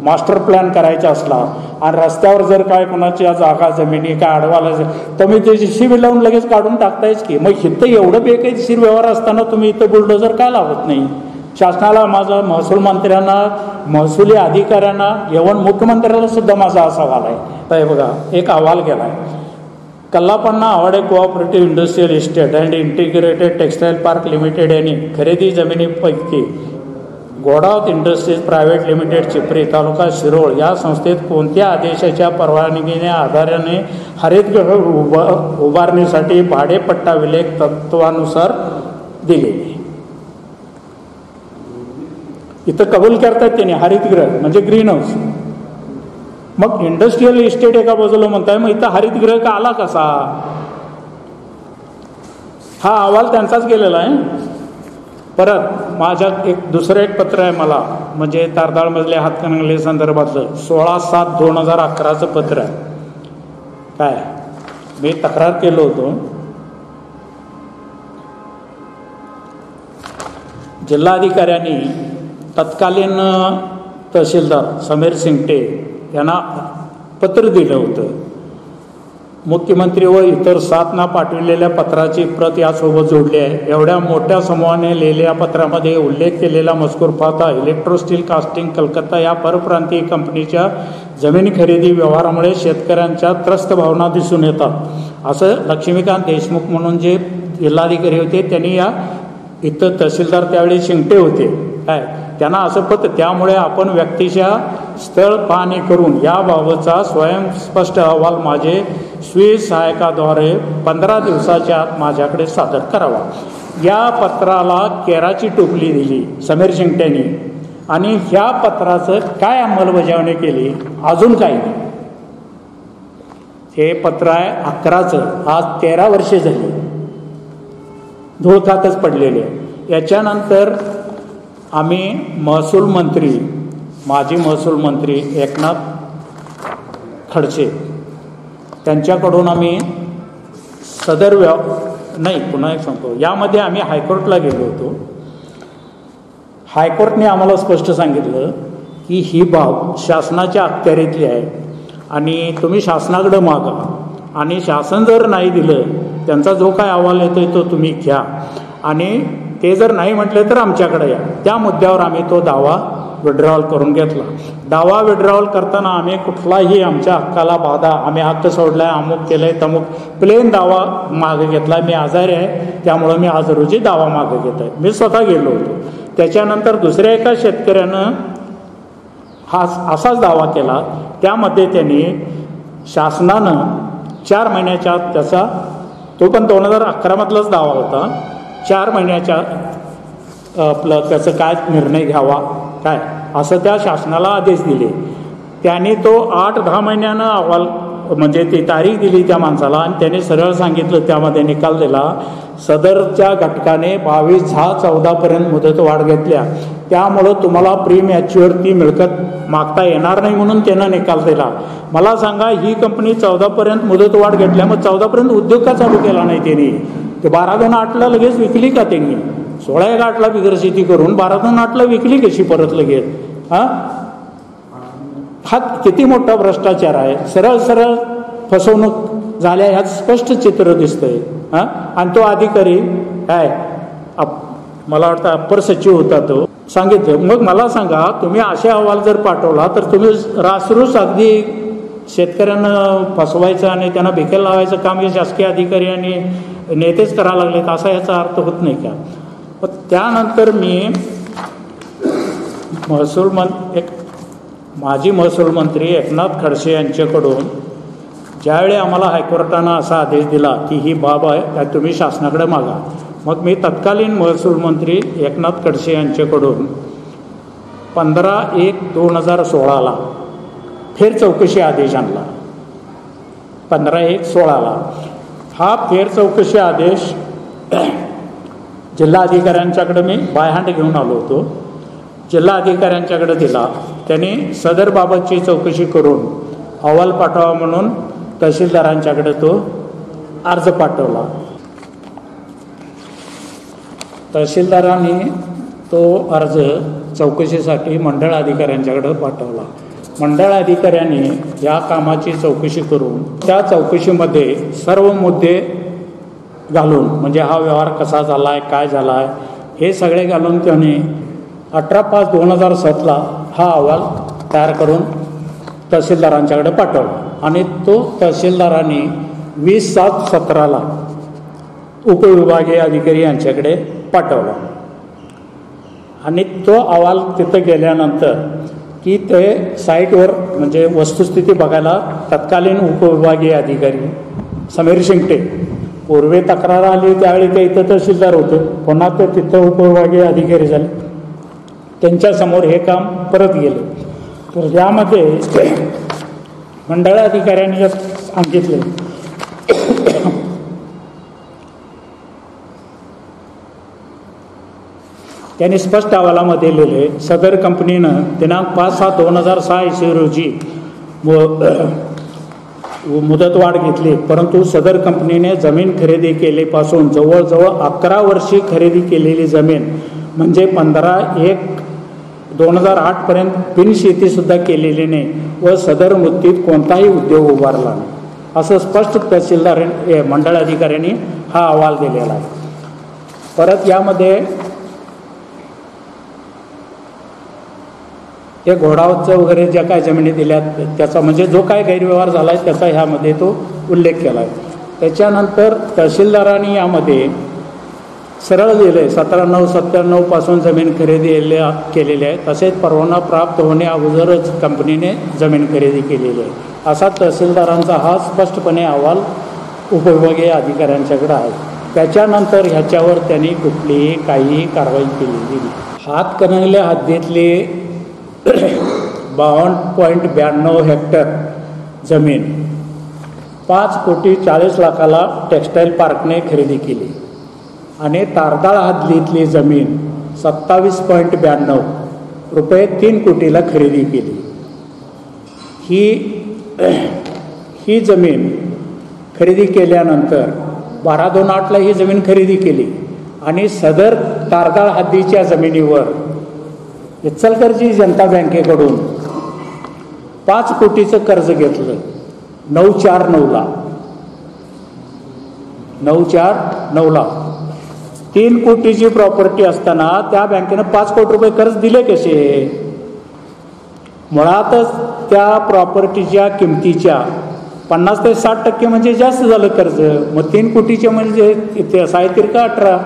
मास्टर प्लॅन करायचा असला आणि रस्त्यावर जर काय कोणाच्या जागा जमिनी काय अडवायला तर मी ते JCB लावून लगेच काढून टाकतायच की. मग इथं एवढं बेकायदेशीर व्यवहार असताना तुम्ही इथं बुलडोझर काय लावत नाही? शासनाला माझा महसूल मंत्र्यांना महसुली अधिकाऱ्यांना एवढ मुख्यमंत्र्याला सुद्धा माझा असा अहवाल आहे. तर बघा एक अहवाल केला आहे. Kallappa Awade cooperative industrial estate and integrated textile park limited यांनी खरेदी जमिनीपैकी Ghodawat industries private limited Chipri taluka Shirol या संस्थेत कोणत्या आदेशाच्या परवानगीने आधाराने हरितगृह उभारणीसाठी भाडेपट्टा विलेख तत्वानुसार दिले. इथं कबूल करतात त्यांनी हरितगृह म्हणजे ग्रीन हाऊस. मग इंडस्ट्रियल इस्टेट एका बाजूला म्हणताय, मग इथं हरितगृह का आला कसा? हा अहवाल त्यांचाच गेलेला आहे. परत माझ्या दुसरं एक पत्र आहे मला म्हणजे तारदाळमधले हातकणंगले संदर्भातलं 16/7/2011 पत्र आहे. काय मी तक्रार केलं होतं. जिल्हाधिकाऱ्यांनी तत्कालीन तहसीलदार समीर सिंगटे यांना पत्र दिलं होतं. मुख्यमंत्री व इतर 7 पाठविलेल्या पत्राची प्रत यासोबत जोडली आहे. एवढ्या मोठ्या समूहाने लिहिलेल्या पत्रामध्ये उल्लेख केलेला मजकूर पाहता इलेक्ट्रोस्टील कास्टिंग कलकत्ता या परप्रांतीय कंपनीच्या जमीन खरेदी व्यवहारामुळे शेतकऱ्यांच्या त्रस्त भावना दिसून येतात असं लक्ष्मीकांत देशमुख म्हणून जे जिल्हाधिकारी होते त्यांनी या इथं तहसीलदार त्यावेळी शिंगटे होते काय त्यांना असं पत्र. त्यामुळे आपण व्यक्तीच्या स्थळ पाहणी करून याबाबतचा स्वयंस्पष्ट अहवाल माझे स्वीय सहायकाद्वारे 15 दिवसाच्या आत माझ्याकडे सादर करावा. या पत्राला केराची टोपली दिली समीर शिंगट्यांनी आणि ह्या पत्राचं काय अंमलबजावणी केली अजून काही नाही. हे पत्र आहे 11चं, आज 13 वर्षे झाली धुळखातच पडलेले. याच्यानंतर आम्ही महसूल मंत्री माजी महसूल मंत्री एकनाथ खडसे त्यांच्याकडून आम्ही सदर नाही पुन्हा एक सांगतो यामध्ये आम्ही हायकोर्टला गेलो होतो. हायकोर्टने आम्हाला स्पष्ट सांगितलं की ही बाब शासनाच्या अखत्यारीतली आहे आणि तुम्ही शासनाकडे मागा आणि शासन जर नाही दिलं त्यांचा जो काय अहवाल येतोय तो तुम्ही घ्या आणि ते जर नाही म्हटले तर आमच्याकडे या. त्या मुद्द्यावर आम्ही तो दावा विड्रॉवल करून घेतला. दावा विड्रॉवल करताना आम्ही कुठलाही आमच्या हक्काला बाधा आम्ही हक्क सोडलाय अमुक केलंय तमुक प्लेन दावा मागे घेतला. मी आजारी आहे त्यामुळं मी आज रोजी दावा मागे घेत आहे. मी स्वतः गेलो होतो. त्याच्यानंतर दुसऱ्या एका शेतकऱ्यानं हा असाच दावा केला. त्यामध्ये त्यांनी शासनानं 4 महिन्याच्या आत त्याचा तो पण 2011 मधलाच दावा होता 4 महिन्याच्या आपलं त्याचं काय निर्णय घ्यावा काय असं त्या शासनाला आदेश दिले. त्यांनी तो 8-10 महिन्यानं अहवाल म्हणजे ती तारीख दिली त्या माणसाला आणि त्याने सरळ सांगितलं त्यामध्ये निकाल दिला सदरच्या घटकाने 22/6/14 मुदतवाढ घेतल्या त्यामुळं तुम्हाला प्री मॅच्युअर ती मिळकत मागता येणार नाही म्हणून त्यानं निकाल दिला. मला सांगा ही कंपनी 14 मुदतवाढ घेतल्या मग 14 उद्योग का चालू केला नाही त्यांनी? ते 12/2/8 लगेच विकली का त्यांनी? 16/8 बिगर शेती करून 12/2/8 विकली कशी परत लगेच? हा किती मोठा भ्रष्टाचार आहे. सरळ सरळ फसवणूक झाल्या ह्यात स्पष्ट चित्र दिसतंय. आणि तो अधिकारी काय मला वाटतं अप्पर सचिव होता तो सांगितलं. मग मला सांगा तुम्ही असे अहवाल जर पाठवला तर तुम्ही रासरूस अगदी शेतकऱ्यांना फसवायचं आणि त्यांना भिकेल लावायचं काम हे शासकीय अधिकारी आणि नेतेच करायला लागलेत असा याचा अर्थ होत नाही का? त्यानंतर मी माजी महसूल मंत्री एकनाथ खडसे यांच्याकडून ज्यावेळी आम्हाला हायकोर्टानं असा आदेश दिला की ही बाब आहे त्या तुम्ही शासनाकडे मागा, मग मी तत्कालीन महसूल मंत्री एकनाथ खडसे यांच्याकडून 15/1/2016 फेर चौकशी आदेश आणला. 15/1/16 हा फेर चौकशी आदेश जिल्हाधिकाऱ्यांच्याकडे मी बायहांड घेऊन आलो होतो. जिल्हाधिकाऱ्यांच्याकडे दिला. त्यांनी सदर बाबतची चौकशी करून अहवाल पाठवा म्हणून तहसीलदारांच्याकडे तो अर्ज पाठवला. तहसीलदारांनी तो अर्ज चौकशीसाठी मंडळ अधिकाऱ्यांच्याकडे पाठवला. मंडळ अधिकाऱ्यांनी या कामाची चौकशी करून त्या चौकशीमध्ये सर्व मुद्दे घालून, म्हणजे हा व्यवहार कसा झाला आहे, काय झाला आहे, हे सगळे घालून त्यांनी 18/5/2007 हा अहवाल तयार करून तहसीलदारांच्याकडे पाठवला आणि तो तहसीलदारांनी 20/7/17 उपविभागीय अधिकारी यांच्याकडे पाठवला. आणि तो अहवाल तिथं गेल्यानंतर की ते साईटवर म्हणजे वस्तुस्थिती बघायला तत्कालीन उपविभागीय अधिकारी समीर शिंगटे, पूर्वी तक्रार आली त्यावेळी ते इथं तहसीलदार होते, पुन्हा ते तिथं उपविभागीय अधिकारी झाले, त्यांच्यासमोर हे काम परत गेले. तर यामध्ये मंडळ अधिकाऱ्यांनी सांगितले त्यांनी स्पष्ट अहवालामध्ये लिहिले, सदर कंपनीनं दिनांक 5/7/2006 इसवी रोजी मुदतवाढ घेतली, परंतु सदर कंपनीने जमीन खरेदी केल्यापासून जवळजवळ 11 वर्षी खरेदी केलेली जमीन म्हणजे 15/1/2008 पर्यंत बिनशेतीसुद्धा केलेली नाही व सदर मुदतीत कोणताही उद्योग उभारला नाही, असं स्पष्ट तहसीलदार मंडळ अधिकाऱ्यांनी हा अहवाल दिलेला आहे. परत यामध्ये हे घोडावरचं वगैरे ज्या काय जमिनी दिल्यात त्याचा म्हणजे जो काय गैरव्यवहार झाला आहे त्याचा ह्यामध्ये तो उल्लेख केला आहे. त्याच्यानंतर तहसीलदारांनी यामध्ये सरळ दिले 17/9/97 पासून जमीन खरेदी केलेली आहे, तसेच परवाना प्राप्त होणे अगोदरच कंपनीने जमीन खरेदी केलेली आहे, असा तहसीलदारांचा हा स्पष्टपणे अहवाल उपविभागीय अधिकाऱ्यांच्याकडे आहे. त्याच्यानंतर ह्याच्यावर त्यांनी कुठलीही काहीही कारवाई केलेली नाही. हातकणंगले हद्दीतली 52.92 हेक्टर जमीन 5,40,00,000 टेक्स्टाईल पार्कने खरेदी केली आणि तारदाळ हद्दीतली जमीन 27.92 रुपये 3 कोटीला खरेदी केली. ही जमीन खरेदी केल्यानंतर 12/2/8 ही जमीन खरेदी केली आणि सदर तारदाळ हद्दीच्या जमिनीवर इचलकरंजी जनता बँकेकडून 5 कोटीचं कर्ज घेतलं 949ला 3 कोटीची प्रॉपर्टी असताना त्या बँकेनं 5 कोटी रुपये कर्ज दिले कसे? मुळातच त्या प्रॉपर्टीच्या किमतीच्या 50 ते 60% म्हणजे जास्त झालं कर्ज. मग 3 कोटीचे म्हणजे ते 18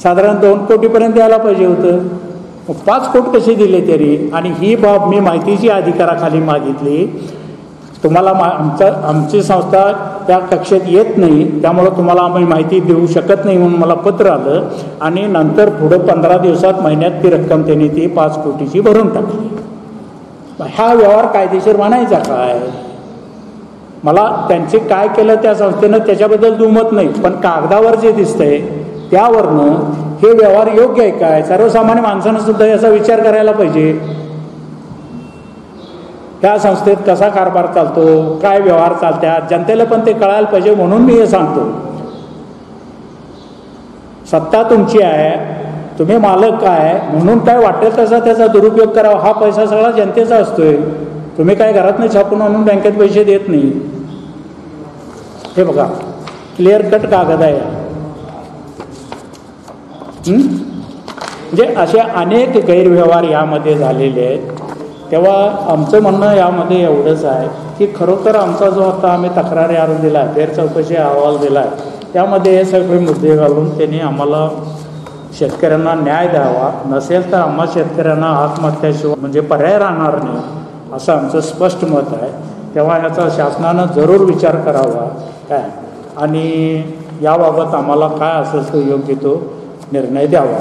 साधारण 2 कोटीपर्यंत द्यायला पाहिजे होतं. 5 कोटी कसे दिले तरी? आणि ही बाब मी माहितीची अधिकाराखाली मागितली. तुम्हाला आमची संस्था त्या कक्षेत येत नाही, त्यामुळं तुम्हाला आम्ही माहिती देऊ शकत नाही म्हणून मला पत्र आलं आणि नंतर पुढं 15 दिवसात महिन्यात ती रक्कम त्यांनी ती 5 कोटीची भरून टाकली. हा व्यवहार कायदेशीर म्हणायचा काय? मला त्यांचे काय केलं त्या संस्थेनं त्याच्याबद्दल दुमत नाही, पण कागदावर जे दिसतंय त्यावरनं हे व्यवहार योग्य आहे काय? सर्वसामान्य माणसानं सुद्धा याचा विचार करायला पाहिजे. त्या संस्थेत कसा कारभार चालतो, काय व्यवहार चालतात, जनतेला पण ते कळायला पाहिजे म्हणून मी हे सांगतो. सत्ता तुमची आहे, तुम्ही मालक काय, म्हणून काय वाटेल तसा त्याचा दुरुपयोग करावा. हा पैसा सगळा जनतेचा असतोय. तुम्ही काय घरात नाही छापून आणून बँकेत पैसे देत नाही. हे बघा क्लिअर कट कागद आहे. म्हणजे असे अनेक गैरव्यवहार यामध्ये झालेले आहेत. तेव्हा आमचं म्हणणं यामध्ये एवढंच आहे की खरोखर आमचा जो आता आम्ही तक्रारी अर्ज दिला आहे, फेर चौकशी अहवाल दिला आहे, त्यामध्ये हे सगळे मुद्दे घालून त्यांनी आम्हाला शेतकऱ्यांना न्याय द्यावा. नसेल तर आम्हा शेतकऱ्यांना आत्महत्याशिवाय म्हणजे पर्याय राहणार नाही असं आमचं स्पष्ट मत आहे. तेव्हा ह्याचा शासनानं जरूर विचार करावा काय आणि याबाबत आम्हाला काय असेल तो योग्य तो निर्णय द्यावा.